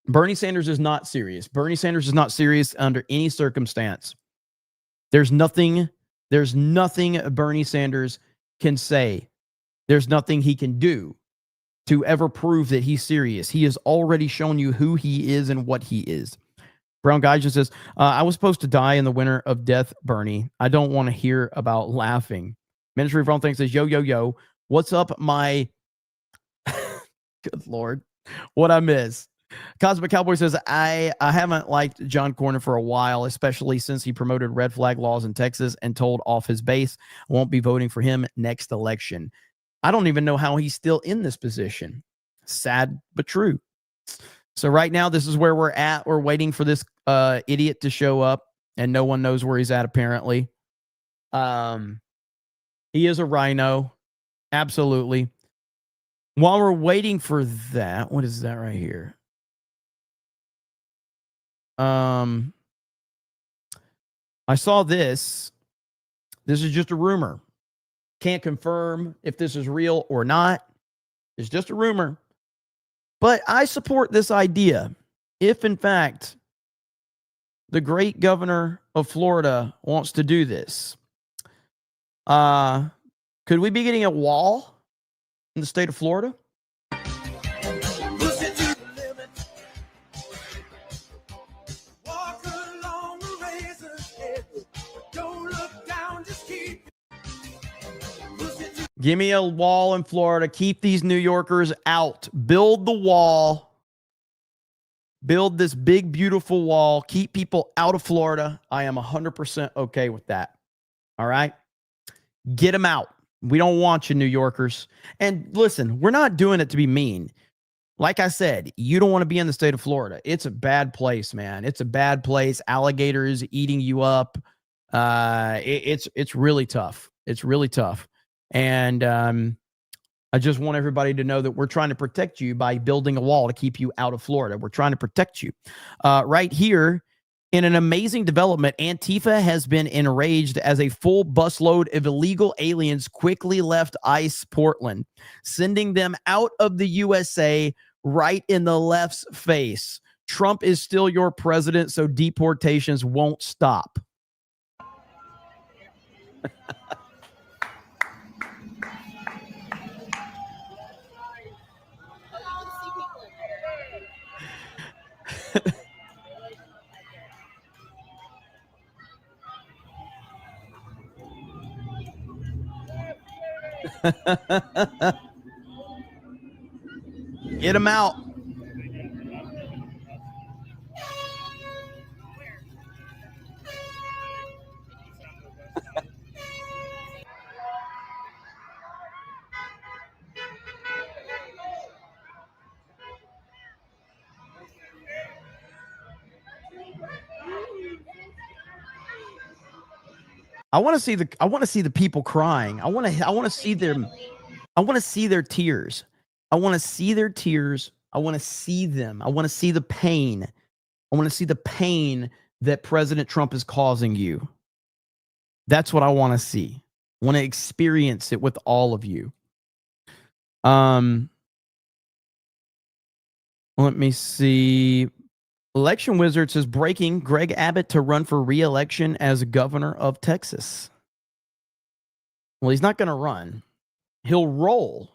Bernie Sanders is not serious. Bernie Sanders is not serious under any circumstance. There's nothing Bernie Sanders can say. There's nothing he can do to ever prove that he's serious. He has already shown you who he is and what he is. Brown Gaijin says, I was supposed to die in the winter of death, Bernie. I don't want to hear about laughing. Ministry of Wrong Things says, yo. What's up, my... Good Lord. What I miss. Cosmic Cowboy says, I haven't liked John Cornyn for a while, especially since he promoted red flag laws in Texas and told off his base. I won't be voting for him next election. I don't even know how he's still in this position. Sad, but true. So right now, this is where we're at. We're waiting for this idiot to show up, and no one knows where he's at, apparently. He is a rhino. Absolutely. While we're waiting for that, what is that right here? I saw this. This is just a rumor. Can't confirm if this is real or not. It's just a rumor. But I support this idea. If, in fact, the great governor of Florida wants to do this, could we be getting a wall in the state of Florida? Give me a wall in Florida. Keep these New Yorkers out. Build the wall. Build this big, beautiful wall. Keep people out of Florida. I am 100% okay with that. All right? Get them out. We don't want you, New Yorkers. And listen, we're not doing it to be mean. Like I said, you don't want to be in the state of Florida. It's a bad place, man. It's a bad place. Alligators eating you up. It's really tough. It's really tough. And I I just want everybody to know that we're trying to protect you by building a wall to keep you out of Florida. We're trying to protect you. Right here, in an amazing development, Antifa has been enraged as a full busload of illegal aliens quickly left ICE Portland, sending them out of the USA right in the left's face. Trump is still your president, so deportations won't stop. Get him out. I want to see the people crying. I want to see them. I want to see their tears. I want to see their tears. I want to see them. I want to see the pain. I want to see the pain that President Trump is causing you. That's what I want to see. I want to experience it with all of you. Let me see. Election Wizard says breaking Greg Abbott to run for re-election as governor of Texas. Well, he's not going to run. He'll roll.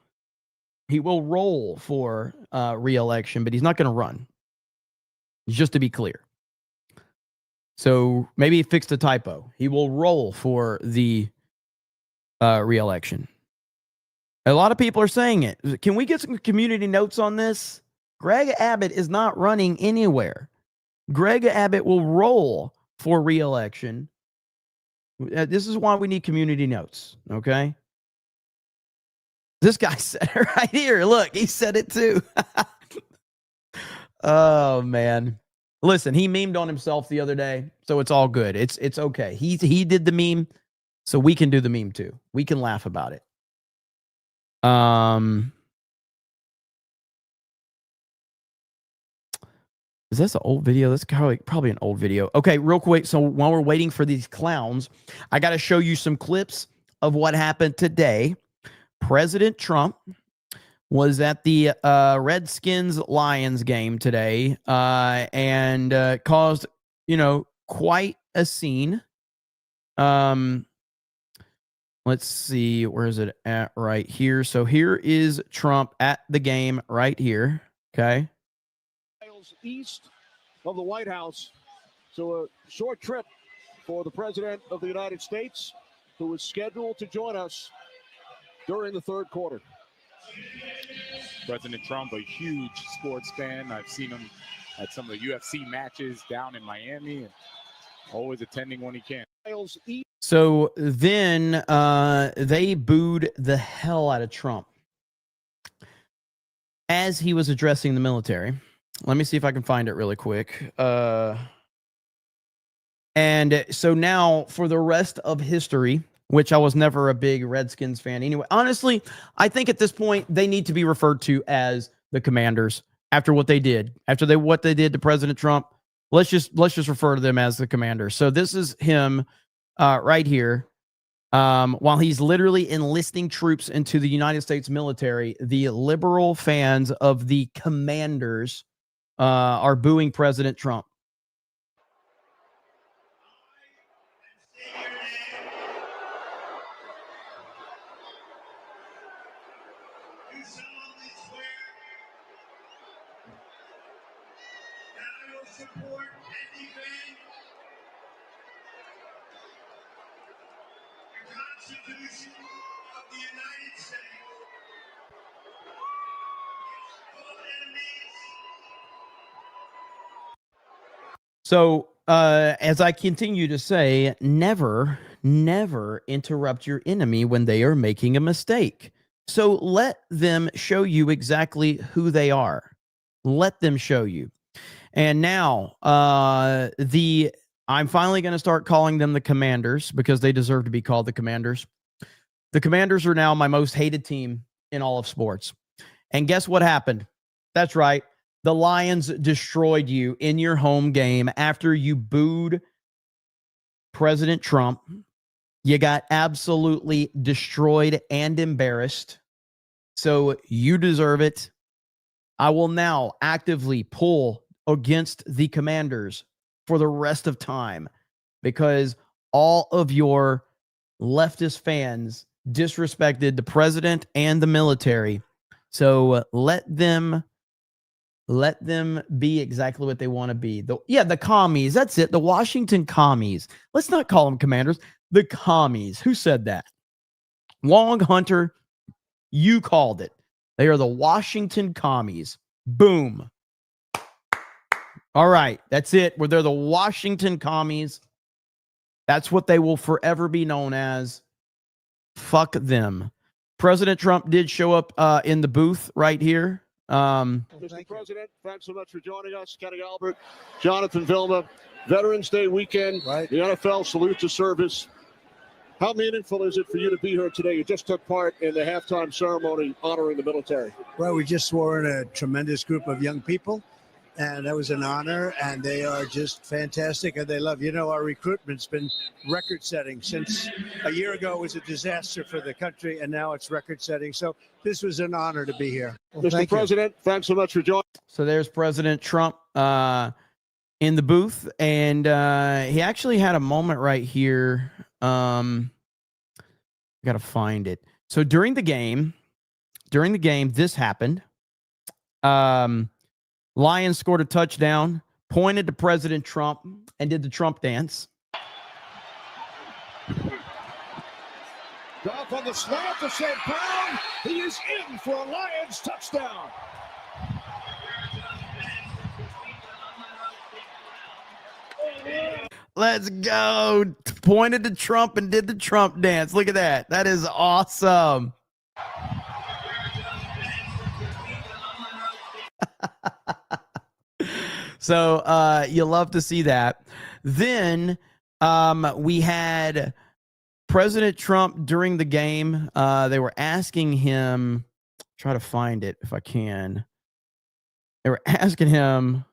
He will roll for re-election, but he's not going to run. Just to be clear. So maybe he fixed a typo. He will roll for the re-election. A lot of people are saying it. Can we get some community notes on this? Greg Abbott is not running anywhere. Greg Abbott will roll for re-election. This is why we need community notes, okay? This guy said it right here. Look, he said it too. Oh, man. Listen, he memed on himself the other day, so it's all good. It's okay. He did the meme, so we can do the meme too. We can laugh about it. Is this an old video? That's probably an old video. Okay, real quick. So while we're waiting for these clowns, I got to show you some clips of what happened today. President Trump was at the Redskins-Lions game today and caused, quite a scene. Let's see. Where is it at right here? So here is Trump at the game right here. Okay. East of the White House. So a short trip for the President of the United States, who is scheduled to join us during the third quarter. President Trump, a huge sports fan. I've seen him at some of the UFC matches down in Miami and always attending when he can. So then they booed the hell out of Trump as he was addressing the military. Let me see if I can find it really quick. And so now for the rest of history, which I was never a big Redskins fan anyway. Honestly, I think at this point they need to be referred to as the Commanders after what they did. After what they did to President Trump, let's just refer to them as the Commanders. So this is him right here. While he's literally enlisting troops into the United States military, the liberal fans of the Commanders are booing President Trump. Support and defend the Constitution of the United States. All enemies. So, as I continue to say, never interrupt your enemy when they are making a mistake. So let them show you exactly who they are. Let them show you. And now, I'm finally going to start calling them the Commanders because they deserve to be called the Commanders. The Commanders are now my most hated team in all of sports. And guess what happened? That's right. The Lions destroyed you in your home game after you booed President Trump. You got absolutely destroyed and embarrassed. So you deserve it. I will now actively pull against the Commanders for the rest of time because all of your leftist fans disrespected the president and the military. So let them be exactly what they want to be. The commies. That's it. The Washington commies. Let's not call them commanders. The commies. Who said that? Long Hunter, you called it. They are the Washington commies. Boom. All right. That's it. They're the Washington commies. That's what they will forever be known as. Fuck them. President Trump did show up in the booth right here. Mr. President, thanks so much for joining us. Kenny Albert, Jonathan Vilma, Veterans Day weekend. Right. The NFL salute to service. How meaningful is it for you to be here today? You just took part in the halftime ceremony honoring the military. Well, we just swore in a tremendous group of young people, and that was an honor, and they are just fantastic, and they love, our recruitment's been record-setting. Since a year ago, it was a disaster for the country, and now it's record-setting. So this was an honor to be here. Well, Mr. President, thanks so much for joining. So there's President Trump in the booth, and he actually had a moment right here. I got to find it. So during the game, this happened. Lions scored a touchdown, pointed to President Trump, and did the Trump dance. Off on the snap to St. Brown. He is in for a Lions touchdown. Let's go. Pointed to Trump and did the Trump dance. Look at that. That is awesome. So you love to see that. Then we had President Trump during the game. They were asking him, try to find it if I can. They were asking him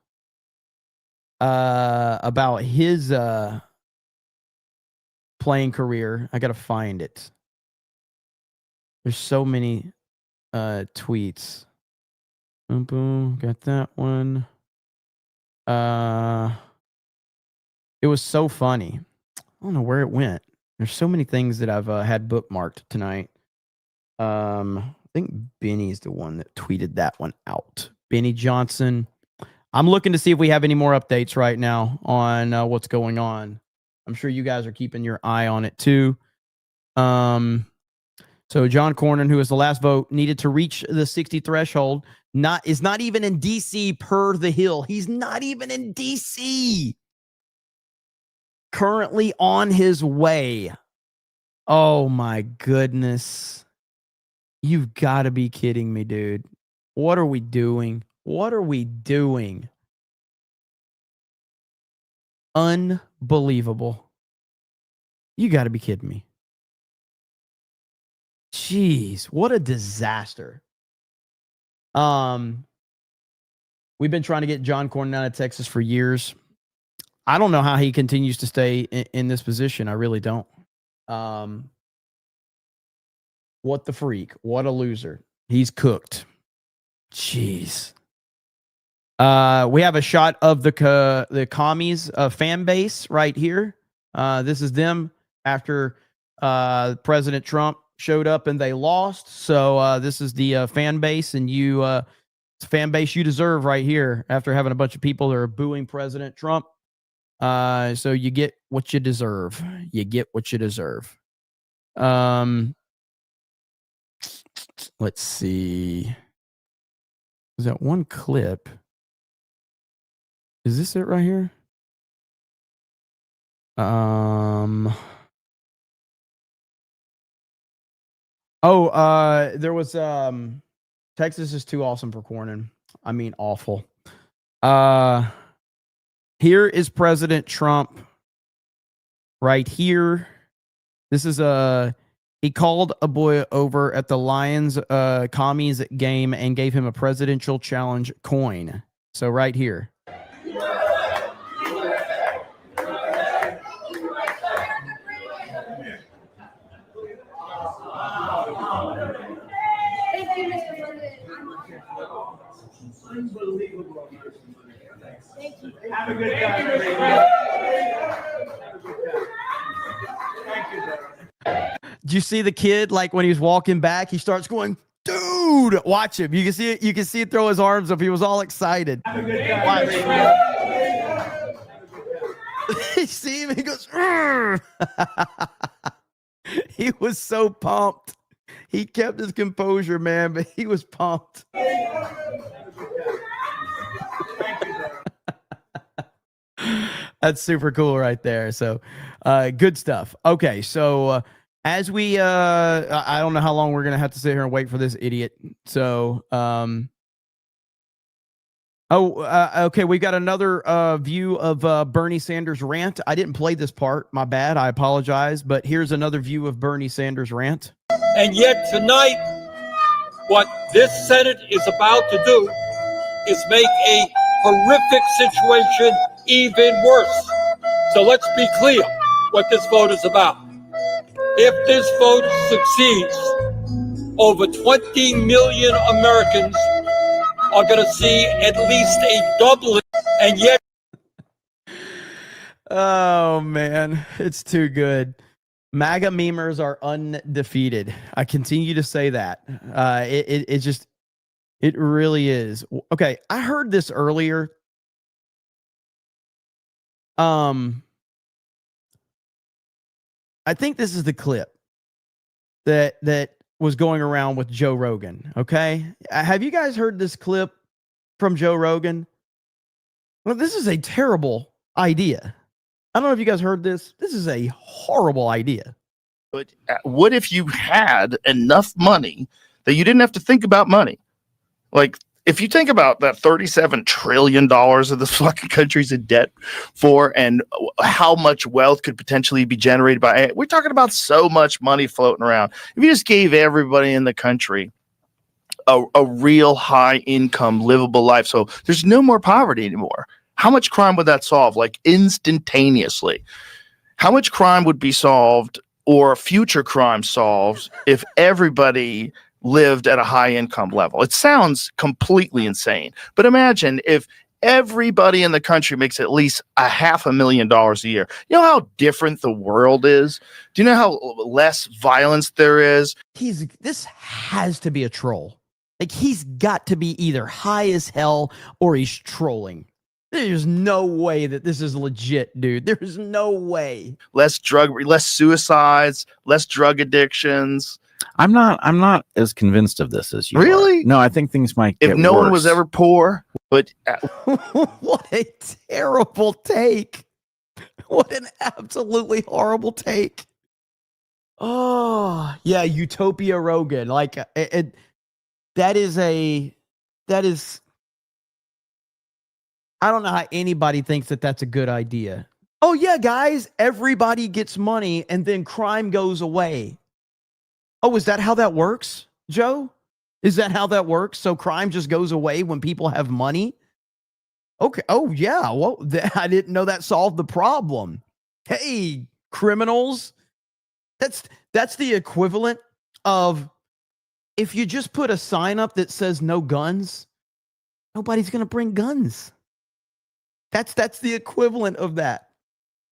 about his playing career. I got to find it. There's so many tweets. Boom, boom. Got that one. It was so funny. I don't know where it went. There's so many things that I've had bookmarked tonight. I think Benny's the one that tweeted that one out. Benny Johnson. I'm looking to see if we have any more updates right now on what's going on. I'm sure you guys are keeping your eye on it too. So John Cornyn, who was the last vote, needed to reach the 60 threshold. Is not even in D.C. per The Hill. He's not even in D.C. Currently on his way. Oh my goodness. You've got to be kidding me, dude. What are we doing? What are we doing? Unbelievable. You got to be kidding me. Jeez, what a disaster. We've been trying to get John Cornyn out of Texas for years. I don't know how he continues to stay in this position. I really don't. What the freak? What a loser. He's cooked. Jeez. We have a shot of the commies fan base right here. This is them after President Trump showed up and they lost. So this is the fan base, and it's fan base you deserve right here after having a bunch of people that are booing President Trump. So you get what you deserve. You get what you deserve. Let's see. Is that one clip? Is this it right here? There was Texas is too awesome for Cornyn. I mean, awful. Here is President Trump right here. This is He called a boy over at the Lions commies game and gave him a presidential challenge coin. So right here. Thank you, Mr. President. Unbelievable. Thank you. Have a good day. Thank you, sir. Did you see the kid, like when he was walking back, he starts going, dude, watch him. You can see it. You can see it throw his arms up. He was all excited. Have a good day. Watch. You see him? He goes, he was so pumped. He kept his composure, man, but he was pumped. That's super cool right there. So good stuff. Okay, so as we I don't know how long we're gonna have to sit here and wait for this idiot. So okay, we got another view of Bernie Sanders rant. I didn't play this part, my bad, I apologize, but here's another view of Bernie Sanders rant. And yet tonight, what this Senate is about to do is make a horrific situation even worse. So let's be clear what this vote is about. If this vote succeeds, over 20 million Americans are going to see at least a doubling, and yet... Oh, man, it's too good. MAGA memers are undefeated. I continue to say that. It really is. Okay, I heard this earlier. I think this is the clip that was going around with Joe Rogan. Okay, have you guys heard this clip from Joe Rogan? Well, this is a terrible idea. I don't know if you guys heard this. This is a horrible idea. But what if you had enough money that you didn't have to think about money? Like, if you think about that $37 trillion of this fucking country's in debt for, and how much wealth could potentially be generated by, we're talking about so much money floating around. If you just gave everybody in the country a real high income, livable life, so there's no more poverty anymore. How much crime would that solve? Like instantaneously. How much crime would be solved, or future crime solved, if everybody lived at a high income level? It sounds completely insane, but imagine if everybody in the country makes at least $500,000 a year. You know how different the world is? Do you know how less violence there is? This has to be a troll. Like, he's got to be either high as hell or he's trolling. There's no way that this is legit, dude. There's no way. Less suicides, less drug addictions. I'm not as convinced of this as you Really? are. No, I think things might get If no worse. one was ever poor, but what a terrible take. What an absolutely horrible take. Oh, yeah, Utopia Rogan. Like, that is I don't know how anybody thinks that that's a good idea. Oh, yeah, guys, everybody gets money and then crime goes away. Oh, is that how that works, Joe? Is that how that works? So crime just goes away when people have money? Okay. Oh, yeah. Well, I didn't know that solved the problem. Hey, criminals. That's the equivalent of if you just put a sign up that says no guns, nobody's going to bring guns. That's the equivalent of that.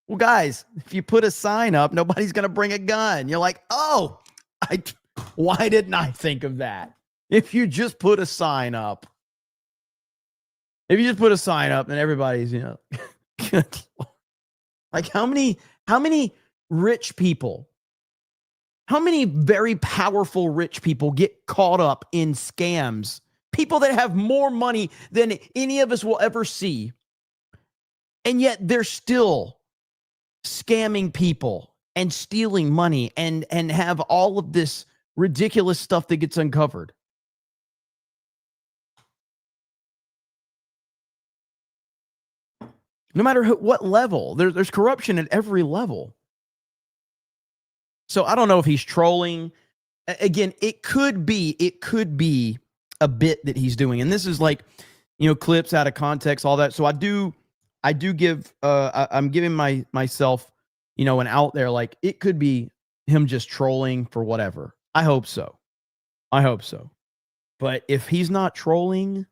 Well, guys, if you put a sign up, nobody's going to bring a gun. You're like, oh, why didn't I think of that? If you just put a sign up, then everybody's, like how many rich people, how many very powerful rich people get caught up in scams? People that have more money than any of us will ever see. And yet they're still scamming people and stealing money and have all of this ridiculous stuff that gets uncovered. No matter what level, there's corruption at every level. So I don't know if he's trolling. Again, it could be a bit that he's doing. And this is like, clips out of context, all that. So I do give, I'm giving myself, an out there. Like, it could be him just trolling for whatever. I hope so. But if he's not trolling,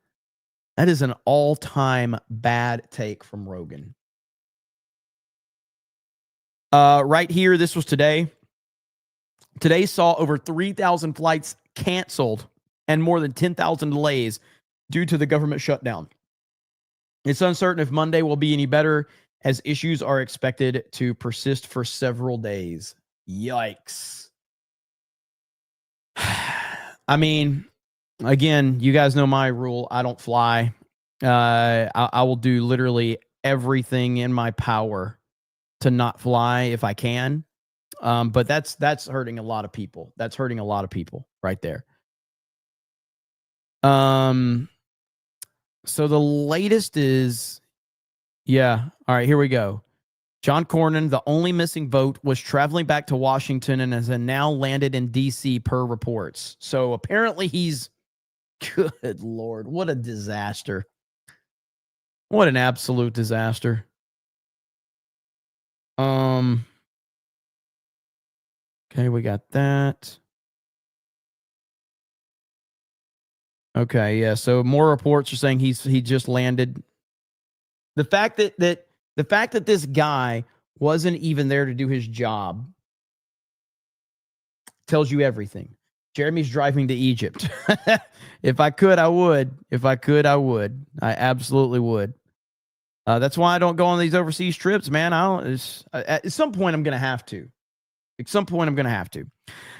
that is an all-time bad take from Rogan. Right here, this was today. Today saw over 3,000 flights canceled and more than 10,000 delays due to the government shutdown. It's uncertain if Monday will be any better, as issues are expected to persist for several days. Yikes. I mean, again, you guys know my rule. I don't fly. I will do literally everything in my power to not fly if I can. But that's hurting a lot of people. That's hurting a lot of people right there. So the latest is, yeah. All right, here we go. John Cornyn, the only missing vote, was traveling back to Washington and has now landed in D.C. per reports. So apparently he's, good Lord, what a disaster. What an absolute disaster. Okay, we got that. Okay, yeah. So more reports are saying he just landed. The fact that this guy wasn't even there to do his job tells you everything. Jeremy's driving to Egypt. If I could, I would. I absolutely would. That's why I don't go on these overseas trips, man. At some point, I'm going to have to.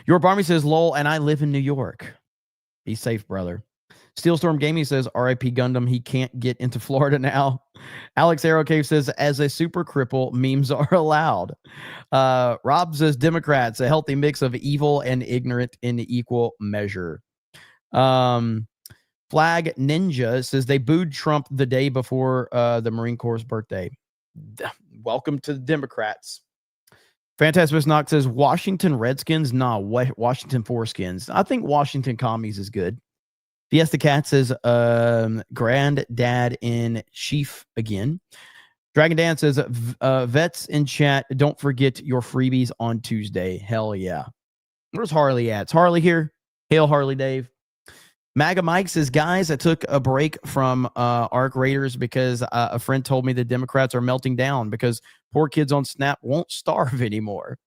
Your Barmy says, lol, and I live in New York. Be safe, brother. Steelstorm Gaming says, RIP Gundam, he can't get into Florida now. Alex Aerocave says, as a super cripple, memes are allowed. Rob says, Democrats, a healthy mix of evil and ignorant in equal measure. Flag Ninja says, they booed Trump the day before the Marine Corps' birthday. Welcome to the Democrats. Fantastic Knox says, Washington Redskins? Nah, Washington Foreskins. I think Washington Commies is good. Fiesta Cat says, Granddad in Chief again. Dragon Dan says, vets in chat, don't forget your freebies on Tuesday. Hell yeah. Where's Harley at? Is Harley here? Hail Harley Dave. MAGA Mike says, guys, I took a break from ARC Raiders because a friend told me the Democrats are melting down because poor kids on Snap won't starve anymore.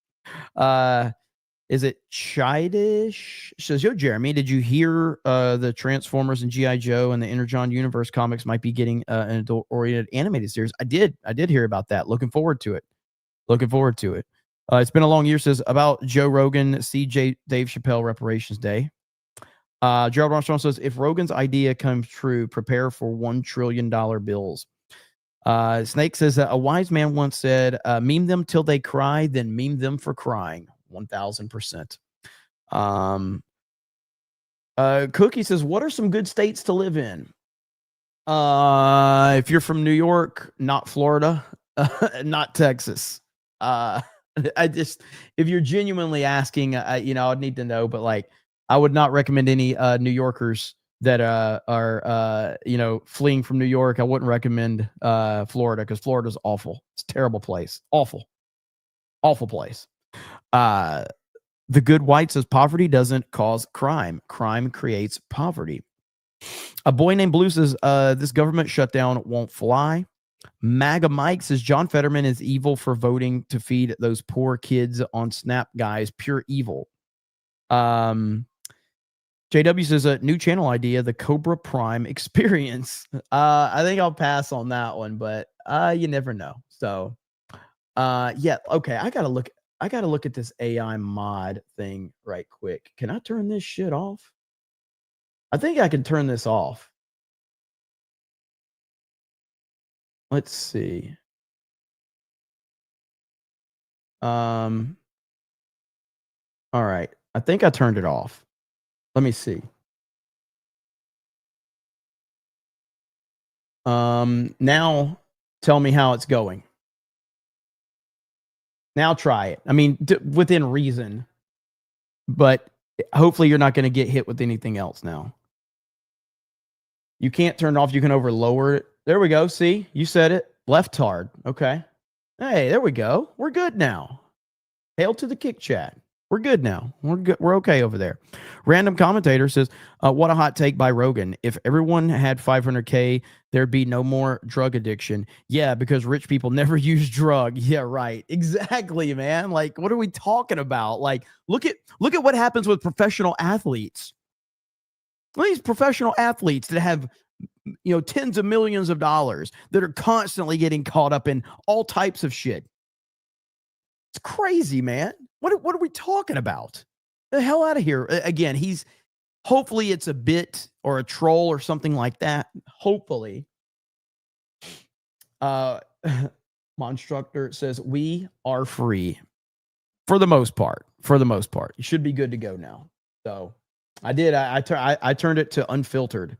Is it Chidish? Says, yo, Jeremy, did you hear the Transformers and G.I. Joe and the Energon Universe comics might be getting an adult-oriented animated series? I did hear about that. Looking forward to it. It's been a long year, says, about Joe Rogan, CJ Dave Chappelle Reparations Day. Gerald Armstrong says, if Rogan's idea comes true, prepare for $1 trillion bills. Snake says, a wise man once said, meme them till they cry, then meme them for crying. 1000%. Cookie says, what are some good states to live in? If you're from New York, not Florida, not Texas. If you're genuinely asking, I'd need to know, but like, I would not recommend any New Yorkers that are fleeing from New York. I wouldn't recommend Florida because Florida's awful. It's a terrible place. Awful place. The Good White says, poverty doesn't cause crime. Crime creates poverty. A boy named Blue says, this government shutdown won't fly. MAGA Mike says, John Fetterman is evil for voting to feed those poor kids on Snap, guys. Pure evil. JW says, a new channel idea, the Cobra Prime Experience. I think I'll pass on that one, but you never know. So, yeah, okay, I gotta look at this AI mod thing right quick. Can I turn this shit off? I think I can turn this off. Let's see. All right. I think I turned it off. Let me see. Now tell me how it's going. Now try it. I mean, within reason, but hopefully you're not going to get hit with anything else now. You can't turn it off. You can lower it. There we go. See, you said it. Left hard. Okay. Hey, there we go. We're good now. Hail to the kick chat. We're good now. We're good. We're okay over there. Random commentator says, what a hot take by Rogan. If everyone had 500K, there'd be no more drug addiction. Yeah, because rich people never use drug. Yeah, right. Exactly, man. Like, what are we talking about? Like, look at what happens with professional athletes. Look at these professional athletes that have, tens of millions of dollars that are constantly getting caught up in all types of shit. It's crazy, man. What are we talking about? The hell out of here. Again, hopefully it's a bit or a troll or something like that. Hopefully. Monstructor says, we are free. For the most part. You should be good to go now. So I did. I turned it to unfiltered.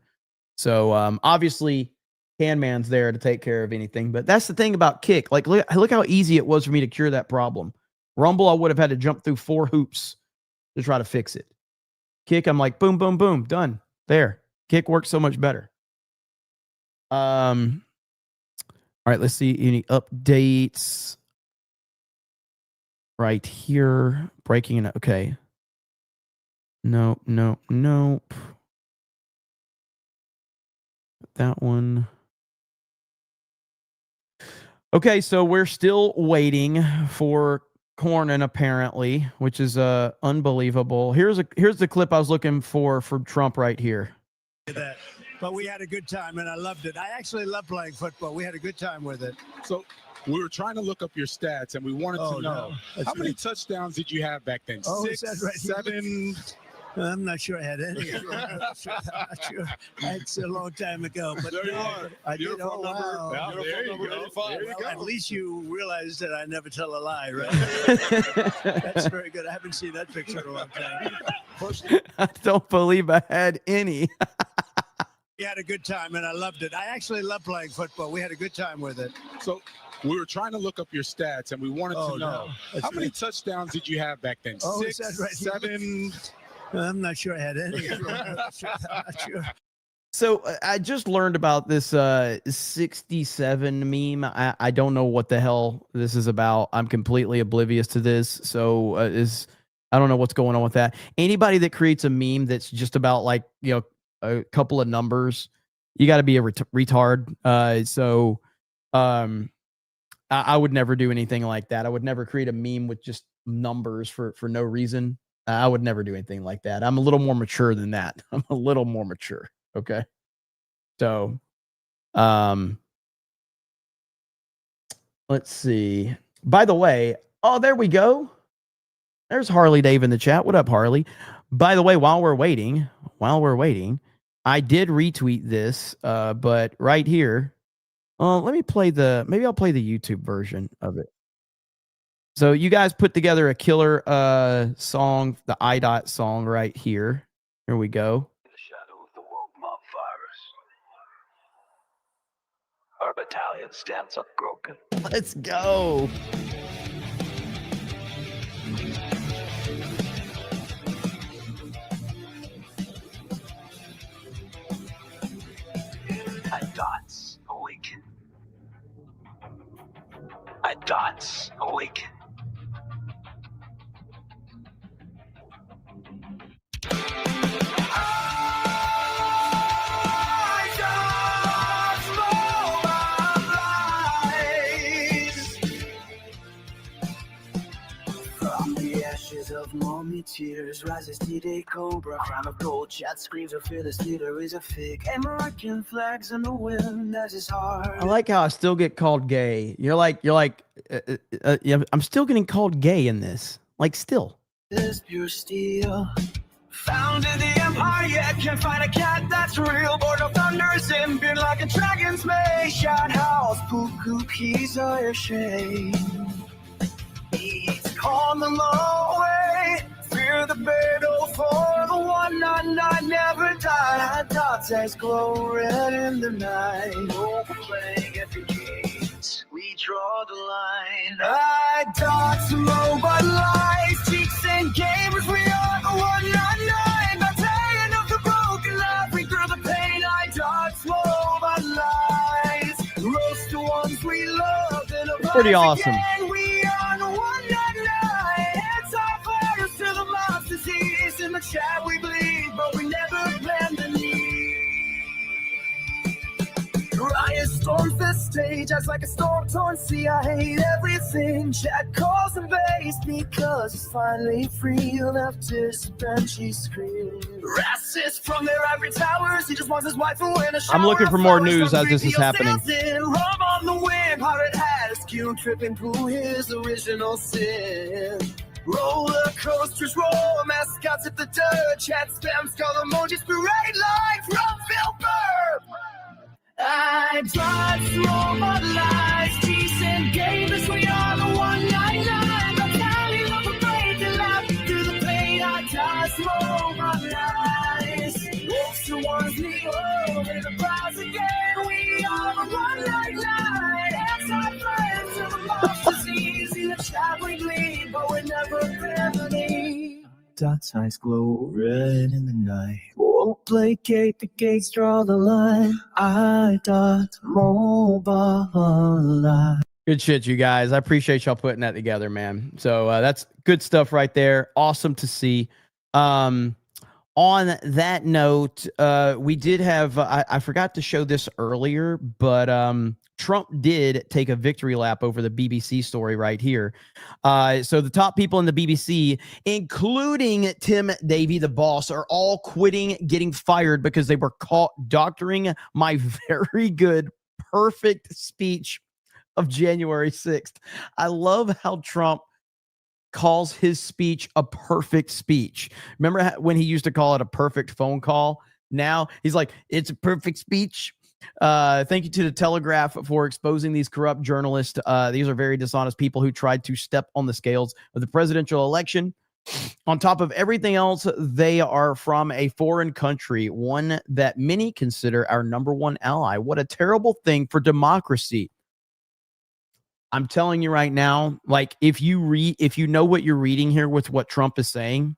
So obviously Handman's there to take care of anything. But that's the thing about Kick. Like, look how easy it was for me to cure that problem. Rumble, I would have had to jump through 4 hoops to try to fix it. Kick, I'm like, boom, boom, boom, done. There. Kick works so much better. All right, let's see any updates. Right here. Breaking it. Okay. Nope. That one. Okay, so we're still waiting for Cornyn, apparently, which is unbelievable. Here's the clip I was looking for Trump right here. But we had a good time, and I loved it. I actually love playing football. We had a good time with it. So we were trying to look up your stats, and we wanted to know how many touchdowns did you have back then? Oh, 6, is that right? 7? I'm not sure I had any. I'm not sure. It's a long time ago. But there you are. I did. Your phone number. Wow. Yeah, there you go. There you go. At least you realize that I never tell a lie, right? That's very good. I haven't seen that picture in a long time. I don't believe I had any. We had a good time, and I loved it. I actually love playing football. We had a good time with it. So we were trying to look up your stats, and we wanted to know how many touchdowns did you have back then? Oh, 6, is that right? 7? I'm not sure I had any. I'm not sure. So I just learned about this 67 meme. I don't know what the hell this is about. I'm completely oblivious to this. So I don't know what's going on with that. Anybody that creates a meme that's just about like, a couple of numbers, you got to be a retard. I would never do anything like that. I would never create a meme with just numbers for no reason. I would never do anything like that. I'm a little more mature than that. I'm a little more mature. Okay. So, let's see. By the way, there we go. There's Harley Dave in the chat. What up, Harley? By the way, while we're waiting, I did retweet this, but right here, let me play maybe I'll play the YouTube version of it. So you guys put together a killer song, the IDOT song right here. Here we go. In the shadow of the woke mob virus, our battalion stands unbroken. Let's go. IDOTs awaken. IDOTs awaken. From the ashes of mommy tears rises D-Day Cobra, crown of gold, chat screams of fearless leader is a fig. American flags in the wind as his heart. I like how I still get called gay. You're like, I'm still getting called gay in this. Like, still. Is pure steel. Found in the empire, yet can't find a cat that's real. Born of thunders and beard like a dragon's mane. Shot house, poo cookies are your shame. Eat on the long way. Fear the battle for the 199 never die. Dots as glow red in the night. Overplaying at the gates, we draw the line. I dots pretty awesome. We on one night. It's our fires to the monster disease. In the chat we bleed, but we never bend the knee. Riot storms the stage, acts like a storm-torn sea. I hate everything. Chat calls and base because it's finally free. Leftist benchy scream. Racists from their ivory towers. He just wants his wife to win a shower. I'm looking for more news as this is happening. Rum on the wind, pirate hat, askew, tripping through his original sin. Roller coasters roll, mascots at the dirt. Chat spam, skull emojis, parade life from Phil Burr. I tried slow but lies, decent gamers, we are the 199. But tally love a break and laugh through the pain. I die slow but lies. Wolves to one's knee, oh, in the prize again. We are the 199. Anti-flames to the monster's easy. The chat we bleed, but we never remedy. Dots eyes glow red in the night. Won't placate the gates, draw the line. I.mobile. Good shit, you guys. I appreciate y'all putting that together, man. So that's good stuff right there. Awesome to see. On that note, we did have, I forgot to show this earlier, but Trump did take a victory lap over the BBC story right here. So the top people in the BBC, including Tim Davie, the boss, are all quitting, getting fired because they were caught doctoring my very good, perfect speech of January 6th. I love how Trump calls his speech a perfect speech. Remember when he used to call it a perfect phone call? Now he's like, it's a perfect speech. Thank you to the Telegraph for exposing these corrupt journalists. These are very dishonest people who tried to step on the scales of the presidential election. On top of everything else, they are from a foreign country, one that many consider our number one ally. What a terrible thing for democracy. I'm telling you right now, like if you know what you're reading here with what Trump is saying,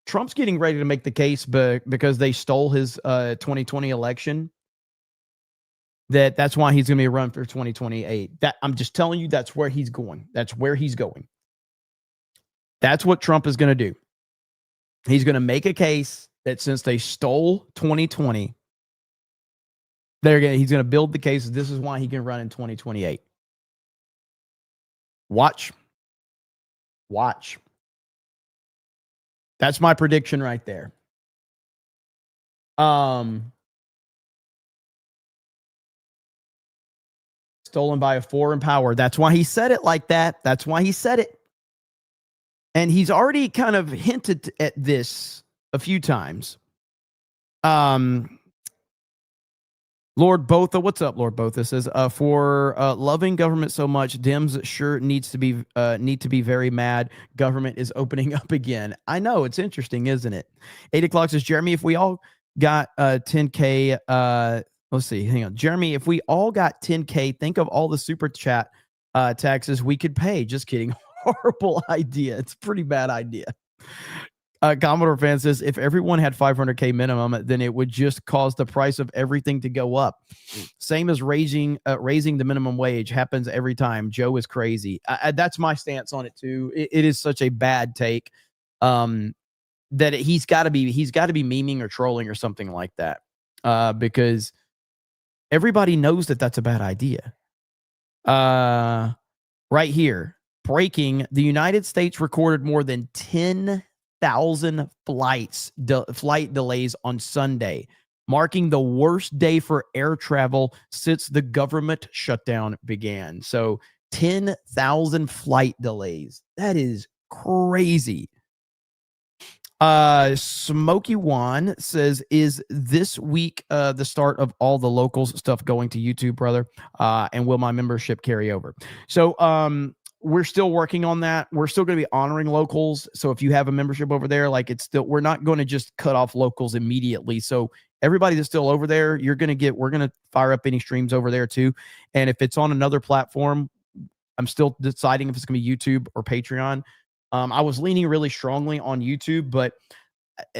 Trump's getting ready to make the case because they stole his 2020 election. That's why he's going to be run for 2028. That I'm just telling you, that's where he's going. That's where he's going. That's what Trump is going to do. He's going to make a case that since they stole 2020, he's going to build the case. This is why he can run in 2028. Watch. That's my prediction right there. Stolen by a foreign power. That's why he said it like that. That's why he said it. And he's already kind of hinted at this a few times. Lord Botha, what's up, Lord Botha says, for loving government so much, Dems sure need to be very mad. Government is opening up again. I know, it's interesting, isn't it? 8 o'clock says, Jeremy, if we all got 10K, let's see, hang on. Jeremy, if we all got 10K, think of all the super chat taxes we could pay. Just kidding. Horrible idea. It's a pretty bad idea. Commodore fan says, if everyone had 500K minimum, then it would just cause the price of everything to go up. Same as raising the minimum wage happens every time. Joe is crazy. That's my stance on it too. It is such a bad take that he's got to be memeing or trolling or something like that because everybody knows that that's a bad idea. Right here, breaking: the United States recorded more than 10,000 flight delays on Sunday, marking the worst day for air travel since the government shutdown began. So 10,000 flight delays. That is crazy. Smokey Juan says, is this week the start of all the locals stuff going to YouTube, brother? And will my membership carry over? So we're still working on that. We're still going to be honoring locals. So if you have a membership over there, like we're not going to just cut off locals immediately. So everybody that's still over there, we're going to fire up any streams over there too. And if it's on another platform, I'm still deciding if it's going to be YouTube or Patreon. I was leaning really strongly on YouTube, but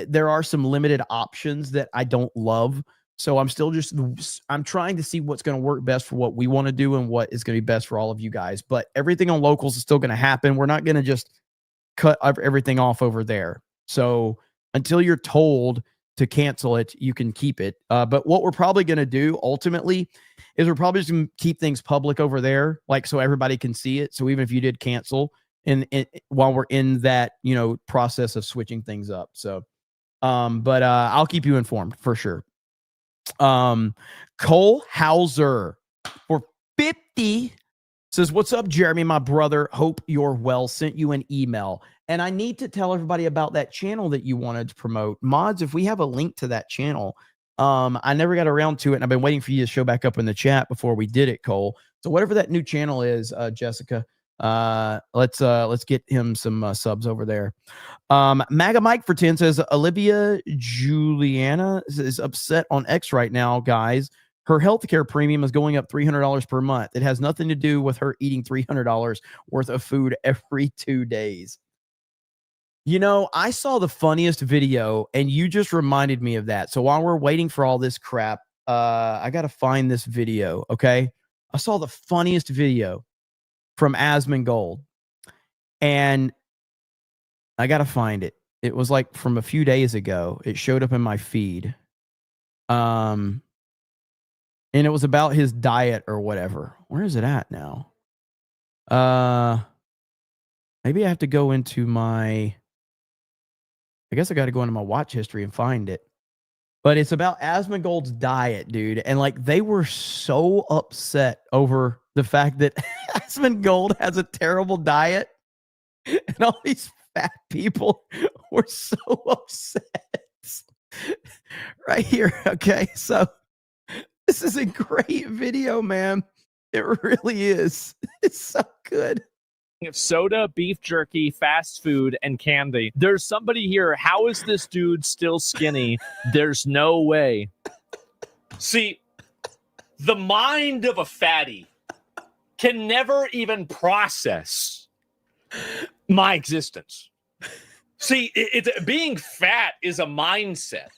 there are some limited options that I don't love. So I'm trying to see what's going to work best for what we want to do and what is going to be best for all of you guys. But everything on locals is still going to happen. We're not going to just cut everything off over there. So until you're told to cancel it, you can keep it. But what we're probably going to do ultimately is we're probably just going to keep things public over there, like so everybody can see it. So even if you did cancel, and while we're in that, process of switching things up. So, but I'll keep you informed for sure. Cole Hauser for 50 says, "What's up, Jeremy, my brother? Hope you're well. Sent you an email. And I need to tell everybody about that channel that you wanted to promote. Mods, if we have a link to that channel, I never got around to it, and I've been waiting for you to show back up in the chat before we did it, Cole. So whatever that new channel is, Jessica, let's get him some subs over there. MAGA Mike for 10 says, Olivia Juliana is upset on X right now, guys. Her healthcare premium is going up $300 per month. It has nothing to do with her eating $300 worth of food every 2 days. I saw the funniest video, and you just reminded me of that. So while we're waiting for all this crap, I got to find this video, okay? I saw the funniest video from Asmongold, and I got to find it. It was like from a few days ago. It showed up in my feed. And it was about his diet or whatever. Where is it at now? Maybe I have to go into my... I guess I got to go into my watch history and find it. But it's about Asmongold's diet, dude. And like they were so upset over the fact that Asmongold has a terrible diet. And all these fat people were so upset. Right here. Okay. So this is a great video, man. It really is. It's so good. Of soda, beef jerky, fast food, and candy. There's somebody here. How is this dude still skinny? There's no way. See, the mind of a fatty can never even process my existence. See, being fat is a mindset.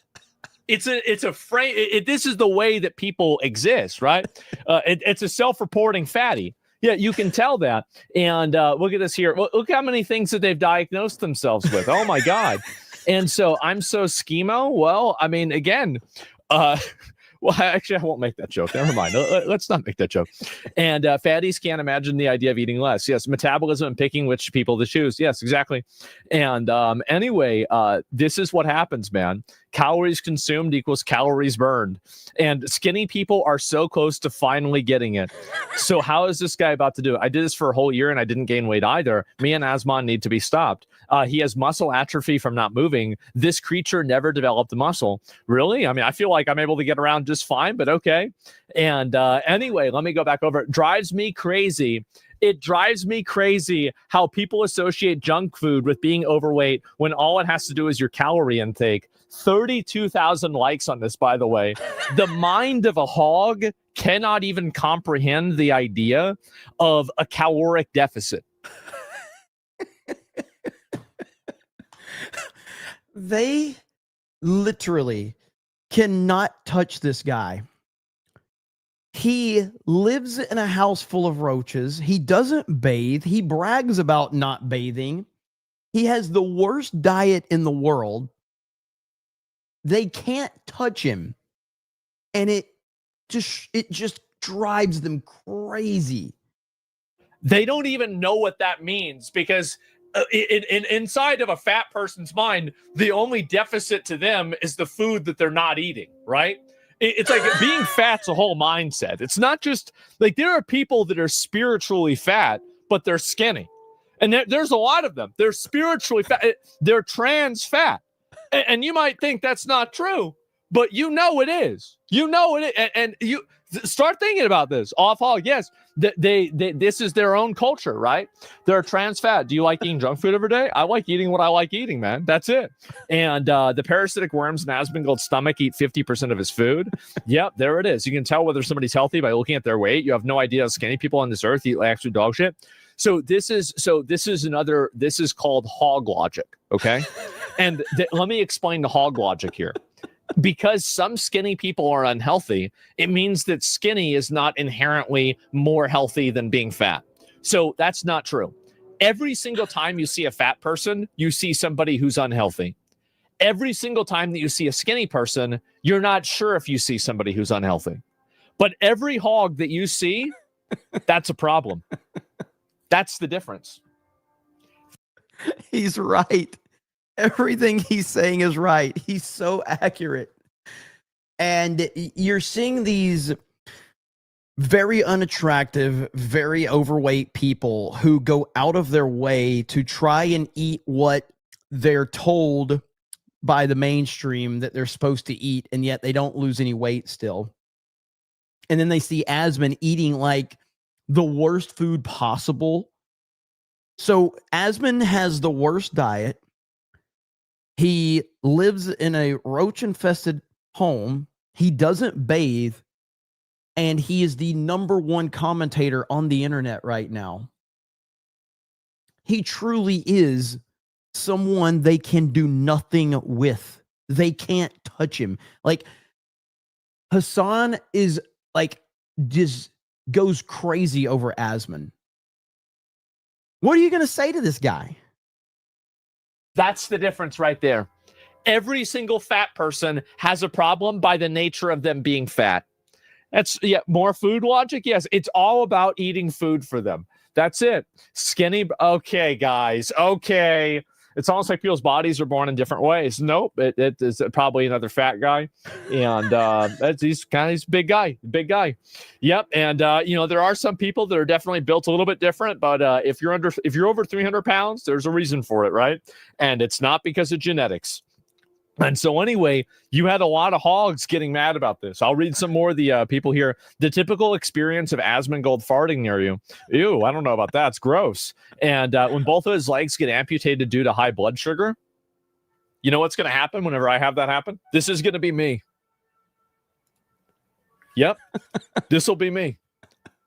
It's a frame. This is the way that people exist, right? It's a self-reporting fatty. Yeah, you can tell that. And look at this here. Look how many things that they've diagnosed themselves with. Oh, my God. And so I'm so schemo. Well, I mean, again, well, actually, I won't make that joke. Never mind. Let's not make that joke. And fatties can't imagine the idea of eating less. Yes, metabolism and picking which people to choose. Yes, exactly. And anyway, this is what happens, man. Calories consumed equals calories burned. And skinny people are so close to finally getting it. So how is this guy about to do it? I did this for a whole year and I didn't gain weight either. Me and Asmon need to be stopped. He has muscle atrophy from not moving. This creature never developed the muscle. Really? I mean, I feel like I'm able to get around just fine, but okay. And anyway, let me go back over. It drives me crazy. It drives me crazy how people associate junk food with being overweight when all it has to do is your calorie intake. 32,000 likes on this, by the way. The mind of a hog cannot even comprehend the idea of a caloric deficit. They literally cannot touch this guy. He lives in a house full of roaches. He doesn't bathe. He brags about not bathing. He has the worst diet in the world. They can't touch him. And it just drives them crazy. They don't even know what that means because inside of a fat person's mind, the only deficit to them is the food that they're not eating, right? It's like being fat's a whole mindset. It's not just like there are people that are spiritually fat, but they're skinny. And there's a lot of them. They're spiritually fat. They're trans fat. And you might think that's not true, but you know it is. You know it is. And you start thinking about this. Off hog, yes. They this is their own culture, right? They're trans fat. Do you like eating junk food every day? I like eating what I like eating, man. That's it. And the parasitic worms in Asmongold's stomach eat 50% of his food. Yep, there it is. You can tell whether somebody's healthy by looking at their weight. You have no idea how skinny people on this earth eat like absolute dog shit. So this is called hog logic, okay? And let me explain the hog logic here. because some skinny people are unhealthy, it means that skinny is not inherently more healthy than being fat. So that's not true. Every single time you see a fat person, you see somebody who's unhealthy. Every single time that you see a skinny person, you're not sure if you see somebody who's unhealthy. But every hog that you see, that's a problem. That's the difference. He's right. Everything he's saying is right. He's so accurate. And you're seeing these very unattractive, very overweight people who go out of their way to try and eat what they're told by the mainstream that they're supposed to eat, and yet they don't lose any weight still. And then they see Asman eating like the worst food possible. So Asman has the worst diet. He lives in a roach-infested home. He doesn't bathe. And he is the #1 commentator on the internet right now. He truly is someone they can do nothing with. They can't touch him. Like, Hassan is like, just goes crazy over Asman. What are you going to say to this guy? That's the difference right there. Every single fat person has a problem by the nature of them being fat. That's, yeah, more food logic. Yes, it's all about eating food for them. That's it. Skinny. Okay, guys. Okay. It's almost like people's bodies are born in different ways. Nope. It is probably another fat guy. And he's a big guy. Yep. And, there are some people that are definitely built a little bit different. But if you're over 300 pounds, there's a reason for it, right? And it's not because of genetics. And so anyway, you had a lot of hogs getting mad about this. I'll read some more of the people here. The typical experience of Asmongold farting near you. Ew, I don't know about that. It's gross. And when both of his legs get amputated due to high blood sugar, you know what's going to happen whenever I have that happen? This is going to be me. Yep, this will be me.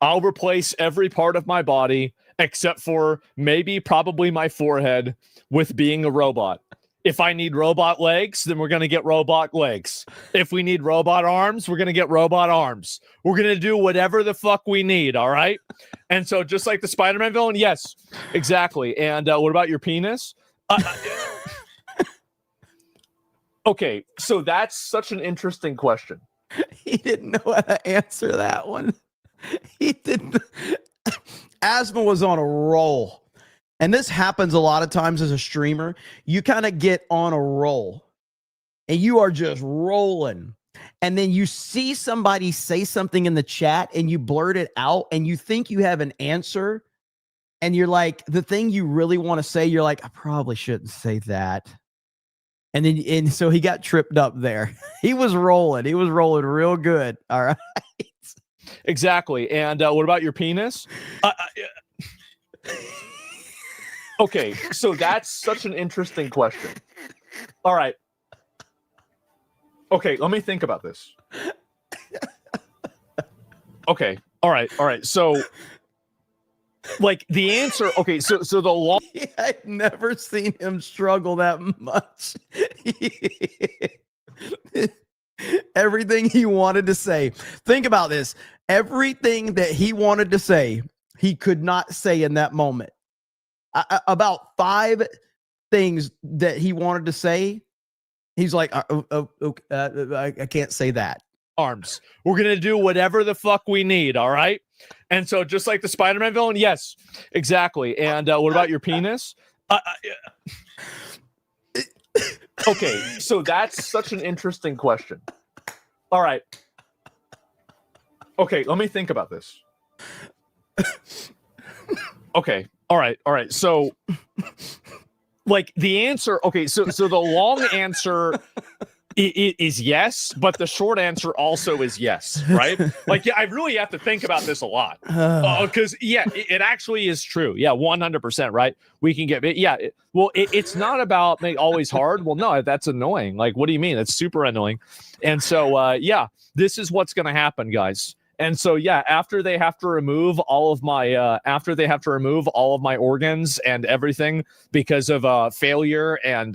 I'll replace every part of my body except for probably my forehead with being a robot. If I need robot legs, then we're going to get robot legs. If we need robot arms, we're going to get robot arms. We're going to do whatever the fuck we need, all right? And so just like the Spider-Man villain, yes, exactly. And what about your penis? Okay, so that's such an interesting question. He didn't know how to answer that one. He didn't. Asma was on a roll. And this happens a lot of times as a streamer. You kind of get on a roll and you are just rolling. And then you see somebody say something in the chat and you blurt it out and you think you have an answer. And you're like, the thing you really want to say, you're like, I probably shouldn't say that. And so he got tripped up there. He was rolling. He was rolling real good. All right. Exactly. And what about your penis? Okay, so that's such an interesting question. All right. Okay, let me think about this. Okay, all right. So, like, the answer. Okay, so the long. I've never seen him struggle that much. Everything he wanted to say. Think about this. Everything that he wanted to say, he could not say in that moment. About 5 things that he wanted to say, he's like, I can't say that. Arms. We're going to do whatever the fuck we need, all right? And so just like the Spider-Man villain, yes, exactly. And what about your penis? Okay, so that's such an interesting question. All right. Okay, let me think about this. Okay. All right. So, like, the answer. Okay. So the long answer is yes, but the short answer also is yes, right? Like, yeah, I really have to think about this a lot because, it actually is true. Yeah, 100%, right? We can get it. Yeah. It's not about always hard. Well, no, that's annoying. Like, what do you mean? It's super annoying. And so, this is what's going to happen, guys. And so, yeah, after they have to remove all of my organs and everything because of failure and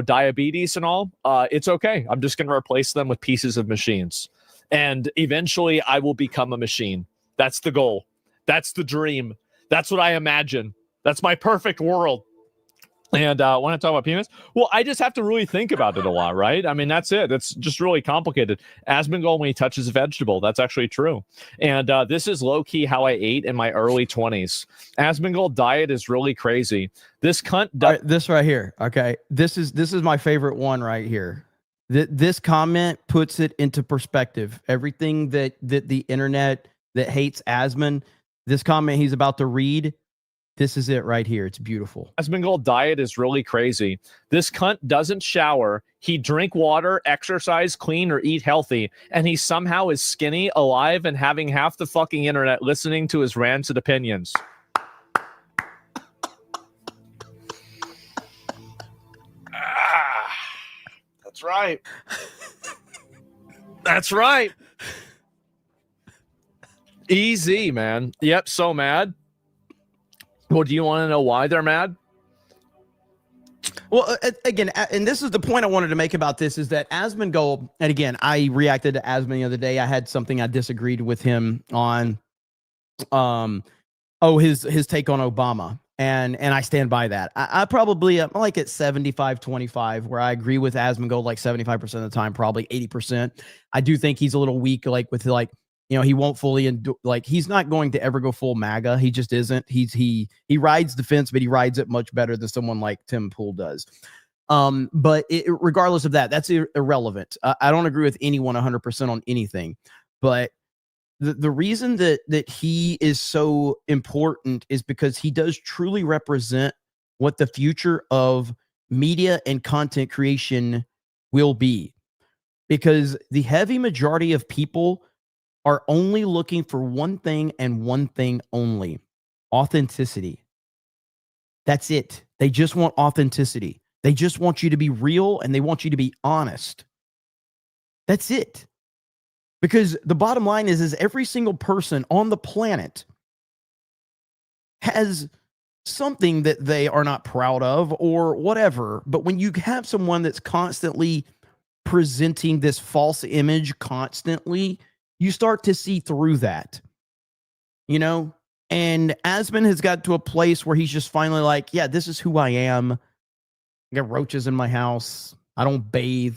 diabetes and all, it's okay. I'm just going to replace them with pieces of machines, and eventually I will become a machine. That's the goal. That's the dream. That's what I imagine. That's my perfect world. And when I talk about penis, well, I just have to really think about it a lot, right? I mean, that's it. It's just really complicated. Asmongold, when he touches a vegetable, that's actually true. And this is low-key how I ate in my early 20s. Asmongold diet is really crazy. This cunt... this right here, okay? This is my favorite one right here. This comment puts it into perspective. Everything that the internet that hates Asmon, this comment he's about to read, this is it right here. It's beautiful. Asmongold diet is really crazy. This cunt doesn't shower. He drink water, exercise, clean, or eat healthy, and he somehow is skinny, alive, and having half the fucking internet listening to his rancid opinions. That's right. That's right. Easy, man. Yep, so mad. Well, do you want to know why they're mad? Well, again, and this is the point I wanted to make about this, is that Asmongold, and again, I reacted to Asmon the other day. I had something I disagreed with him on, his take on Obama, and I stand by that. I probably am like at 75-25, where I agree with Asmongold like 75% of the time, probably 80%. I do think he's a little weak, like with like, he won't fully he's not going to ever go full MAGA. He just isn't. He rides the fence, but he rides it much better than someone like Tim Pool does. But regardless of that, that's irrelevant. I don't agree with anyone 100% on anything, but the reason that he is so important is because he does truly represent what the future of media and content creation will be. Because the heavy majority of people are only looking for one thing and one thing only: authenticity. That's it. They just want authenticity. They just want you to be real, and they want you to be honest. That's it. Because the bottom line is every single person on the planet has something that they are not proud of or whatever. But when you have someone that's constantly presenting this false image constantly, you start to see through that, and Asmon has got to a place where he's just finally like, yeah, this is who I am. I got roaches in my house. I don't bathe.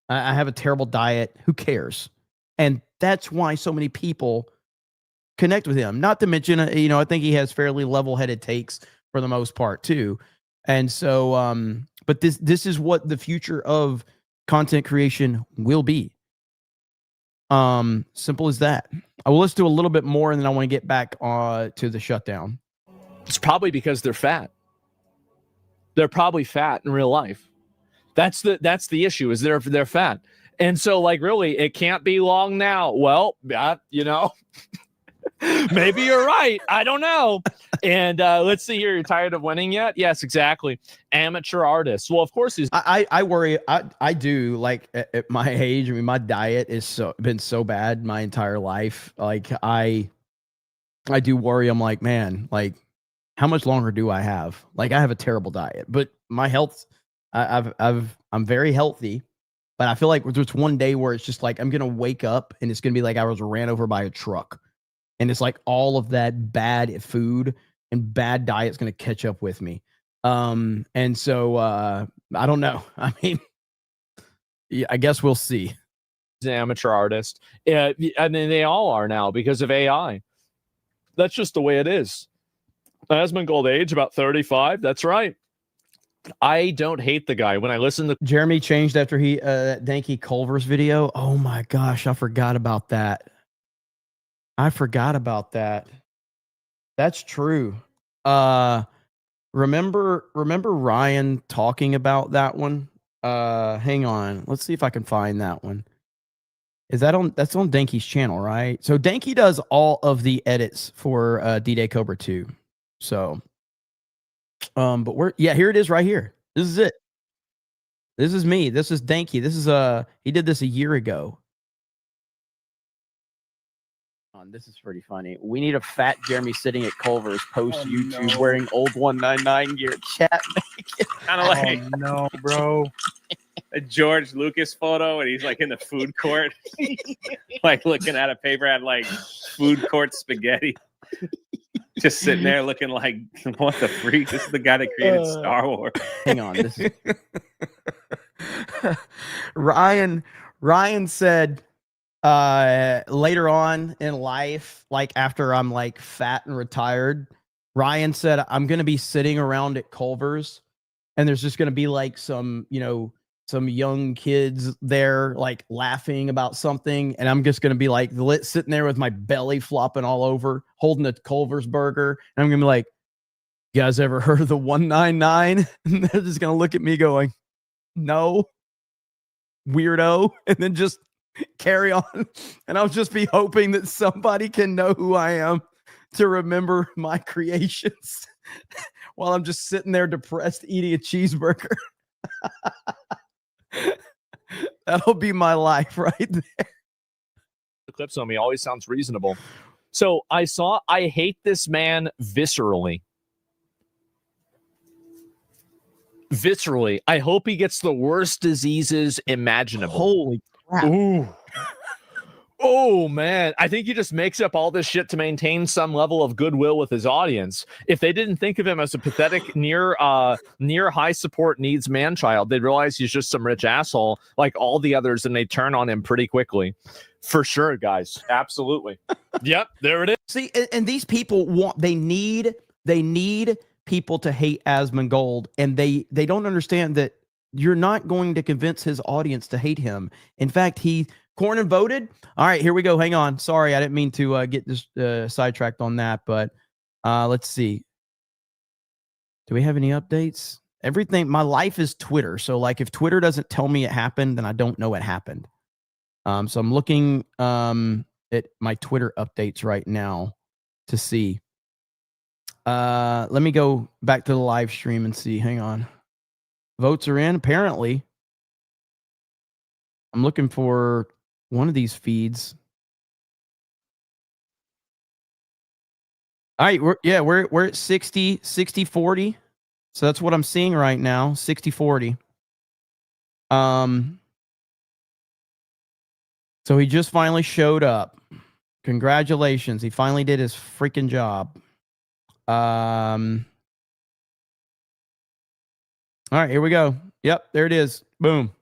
I have a terrible diet. Who cares? And that's why so many people connect with him. Not to mention, I think he has fairly level-headed takes for the most part too. And so, but this is what the future of content creation will be. Simple as that. I will let's do a little bit more, and then I want to get back to the shutdown. It's probably because they're fat. They're probably fat in real life. That's the issue, is they're fat. And so, like, really, it can't be long now. Well, maybe you're right. I don't know. And let's see here. You're tired of winning yet? Yes, exactly. Amateur artists. Well, of course he's. I worry. I do, like, at my age. I mean, my diet is been so bad my entire life. Like, I do worry. I'm like, man, like, how much longer do I have? Like, I have a terrible diet, but my health, I'm very healthy. But I feel like there's one day where it's just like I'm gonna wake up and it's gonna be like I was ran over by a truck. And it's like all of that bad food and bad diet's going to catch up with me. And so I don't know. I mean, yeah, I guess we'll see. He's an amateur artist. I mean, they all are now because of AI. That's just the way it is. Asmongold age, about 35. That's right. I don't hate the guy. When I listen to Jeremy changed after he Danky Culver's video. Oh my gosh, I forgot about that. That's true. Remember Ryan talking about that one? Hang on. Let's see if I can find that one. That's on Danky's channel, right? So Danky does all of the edits for D-Day Cobra 2. So but here it is right here. This is it. This is me. This is Danky. This is he did this a year ago. on. This is pretty funny. We need a fat Jeremy sitting at Culver's post YouTube wearing old 199 gear. Chat naked. Kind of like no, bro. A George Lucas photo, and he's like in the food court, like looking at a paper at like food court spaghetti. Just sitting there looking like, what the freak? This is the guy that created Star Wars. Hang on. This is... Ryan said later on in life, like after I'm like fat and retired, Ryan said, I'm going to be sitting around at Culver's and there's just going to be like some, some young kids there like laughing about something. And I'm just going to be like sitting there with my belly flopping all over, holding a Culver's burger. And I'm going to be like, you guys ever heard of the 199? And they're just going to look at me going, no, weirdo. And then just carry on. And I'll just be hoping that somebody can know who I am to remember my creations while I'm just sitting there depressed eating a cheeseburger. That'll be my life right there. The clips on me always sounds reasonable. So I hate this man viscerally. Viscerally. I hope he gets the worst diseases imaginable. Holy crap. Ooh. Oh, man. I think he just makes up all this shit to maintain some level of goodwill with his audience. If they didn't think of him as a pathetic, near high support needs man-child, they'd realize he's just some rich asshole like all the others, and they turn on him pretty quickly. For sure, guys. Absolutely. Yep, there it is. See, and these people they need people to hate Asmongold, and they don't understand that you're not going to convince his audience to hate him. In fact, Cornyn voted. All right, here we go. Hang on. Sorry, I didn't mean to get this sidetracked on that, but let's see. Do we have any updates? Everything. My life is Twitter. So like if Twitter doesn't tell me it happened, then I don't know it happened. So I'm looking at my Twitter updates right now to see. Let me go back to the live stream and see. Hang on. Votes are in, apparently. I'm looking for one of these feeds. All right, we're at 60-40. So that's what I'm seeing right now, 60-40. So he just finally showed up. Congratulations. He finally did his freaking job. All right, here we go. Yep, there it is. Boom.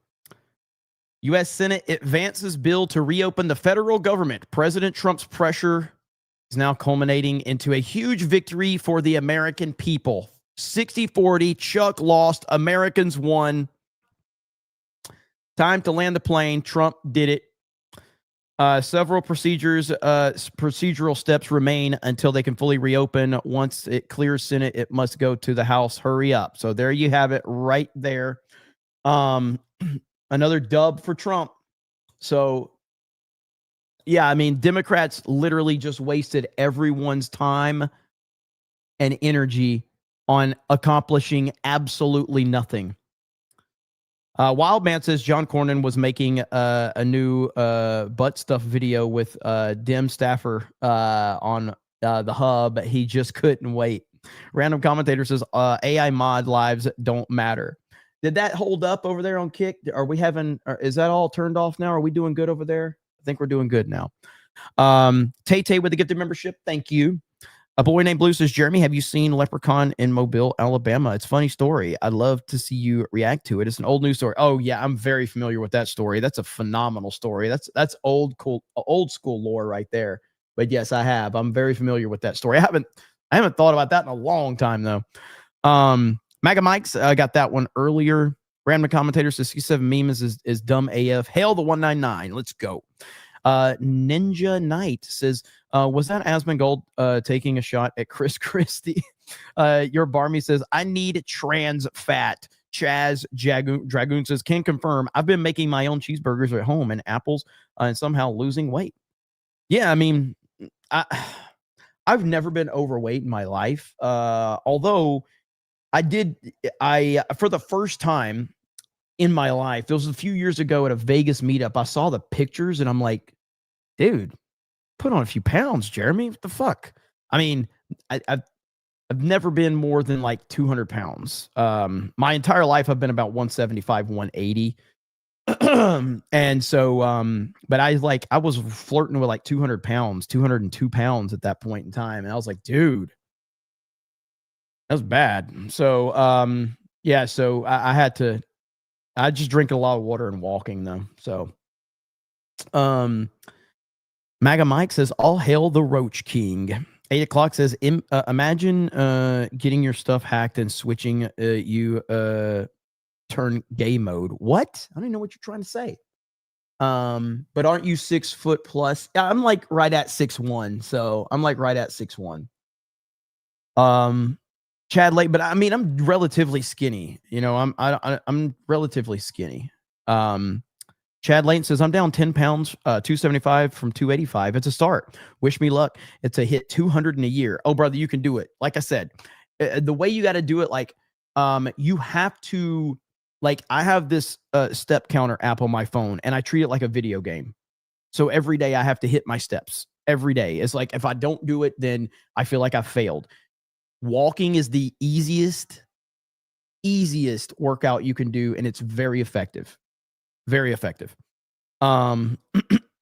U.S. Senate advances bill to reopen the federal government. President Trump's pressure is now culminating into a huge victory for the American people. 60-40, Chuck lost, Americans won. Time to land the plane. Trump did it. Several procedural steps remain until they can fully reopen. Once it clears Senate, it must go to the House. Hurry up. So there you have it right there. Another dub for Trump. So, yeah, I mean, Democrats literally just wasted everyone's time and energy on accomplishing absolutely nothing. Wildman says John Cornyn was making a new butt stuff video with Dem staffer on the hub. He just couldn't wait. Random commentator says AI mod lives don't matter. Did that hold up over there on Kick? Are we having? Is that all turned off now? Are we doing good over there? I think we're doing good now. Tay with the gifted membership. Thank you. A boy named Blue says, Jeremy, have you seen Leprechaun in Mobile, Alabama? It's a funny story. I'd love to see you react to it. It's an old news story. Oh yeah, I'm very familiar with that story. That's a phenomenal story. That's old school lore right there. But yes, I have. I'm very familiar with that story. I haven't thought about that in a long time though. Maga Mike's got that one earlier. Random commentator says C7 meme is dumb AF. Hail the 199. Let's go. Ninja Knight says, was that Asmongold taking a shot at Chris Christie? Your Barmy says, I need trans fat. Chaz Dragoon says, can confirm. I've been making my own cheeseburgers at home and apples and somehow losing weight. Yeah, I mean, I've never been overweight in my life. Although I for the first time in my life, it was a few years ago at a Vegas meetup, I saw the pictures and I'm like, dude, put on a few pounds, Jeremy. What the fuck? I mean, I've never been more than like 200 pounds. My entire life I've been about 175, 180. And so, but I was flirting with like 200 pounds, 202 pounds at that point in time. And I was like, dude, that was bad. So, yeah, so I just drink a lot of water and walking though. So, MAGA Mike says, all hail the Roach King. 8 o'clock says, imagine getting your stuff hacked and switching you turn gay mode. What? I don't even know what you're trying to say. But aren't you 6 foot plus? I'm like right at 6'1". So I'm like right at 6'1". Chad Lake, but I mean, I'm relatively skinny. You know, I'm relatively skinny. Chad Layton says, I'm down 10 pounds, 275 from 285. It's a start. Wish me luck. It's a hit 200 in a year. Oh, brother, you can do it. Like I said, the way you got to do it, like, you have to, like, I have this step counter app on my phone, and I treat it like a video game. So every day I have to hit my steps. Every day. It's like, if I don't do it, then I feel like I've failed. Walking is the easiest workout you can do, and it's very effective. Very effective. But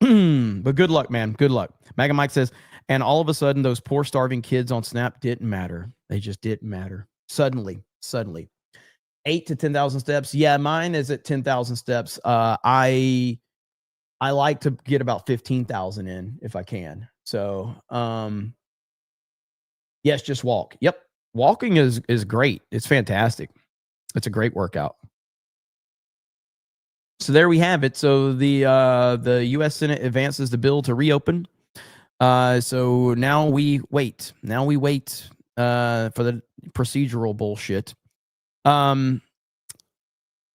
good luck, man. Good luck. MAGA Mike says, and all of a sudden, those poor starving kids on Snap didn't matter. They just didn't matter. Suddenly. 8 to 10,000 steps. Yeah, mine is at 10,000 steps. I like to get about 15,000 in if I can. So, yes, just walk. Yep. Walking is great. It's fantastic. It's a great workout. So there we have it. So the U.S. Senate advances the bill to reopen. So now we wait. For the procedural bullshit.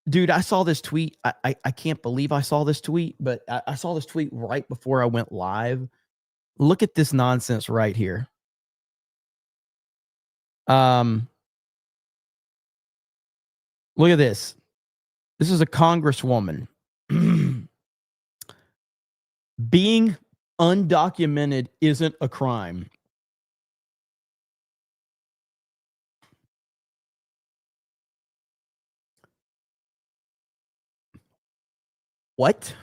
Dude, I saw this tweet. I can't believe I saw this tweet, but I saw this tweet right before I went live. Look at this nonsense right here. Look at this. This is a congresswoman. Being undocumented isn't a crime. What?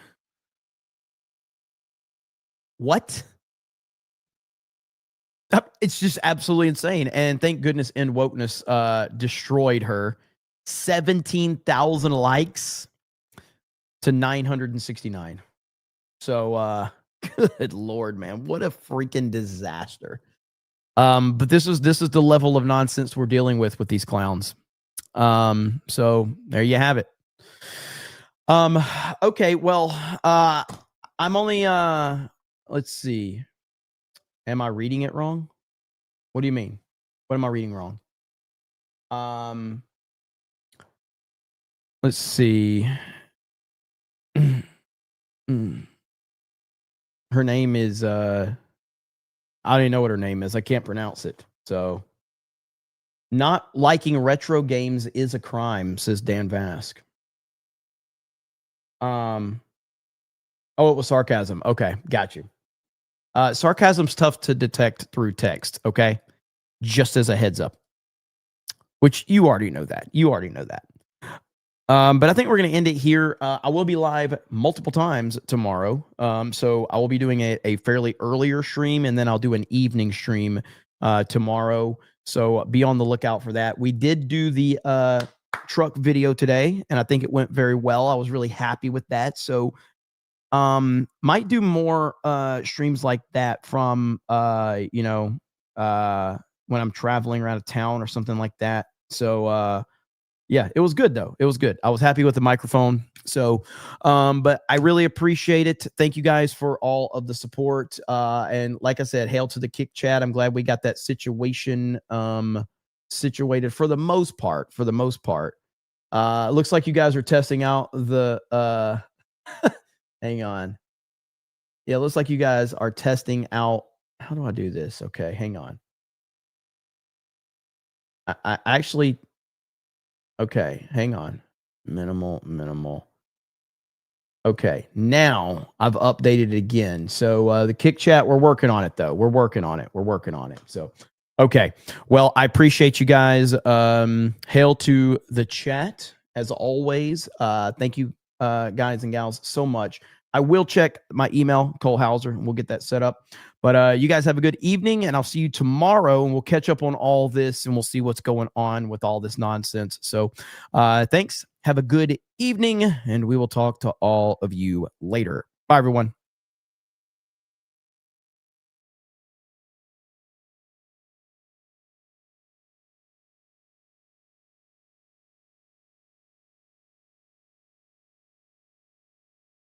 It's just absolutely insane. And thank goodness End Wokeness destroyed her. 17,000 likes to 969. So good Lord, man. What a freaking disaster. But this is the level of nonsense we're dealing with these clowns. So there you have it. Okay, well, I'm only let's see. Am I reading it wrong? What do you mean? What am I reading wrong? Let's see. Her name is I don't even know what her name is. I can't pronounce it. So not liking retro games is a crime, says Dan Vask. Oh, it was sarcasm. Okay, got you. Sarcasm's tough to detect through text, okay? Just as a heads up. Which you already know that. But I think we're going to end it here. I will be live multiple times tomorrow. So I will be doing a fairly earlier stream, and then I'll do an evening stream tomorrow. So be on the lookout for that. We did do the truck video today, and I think it went very well. I was really happy with that. So might do more streams like that from when I'm traveling around town or something like that. So yeah, it was good though. It was good. I was happy with the microphone. So but I really appreciate it. Thank you guys for all of the support. And like I said, hail to the kick chat. I'm glad we got that situation situated for the most part. Looks like you guys are testing out the hang on. Yeah, it looks like you guys are testing out. How do I do this? Okay, hang on. I actually. Okay, hang on. Minimal. Okay, now I've updated it again. So the Kick Chat, we're working on it, though. We're working on it. So, okay. Well, I appreciate you guys. Hail to the chat, as always. Thank you, guys and gals, so much. I will check my email, Cole Hauser, and we'll get that set up. But you guys have a good evening, and I'll see you tomorrow, and we'll catch up on all this, and we'll see what's going on with all this nonsense. So thanks. Have a good evening, and we will talk to all of you later. Bye, everyone.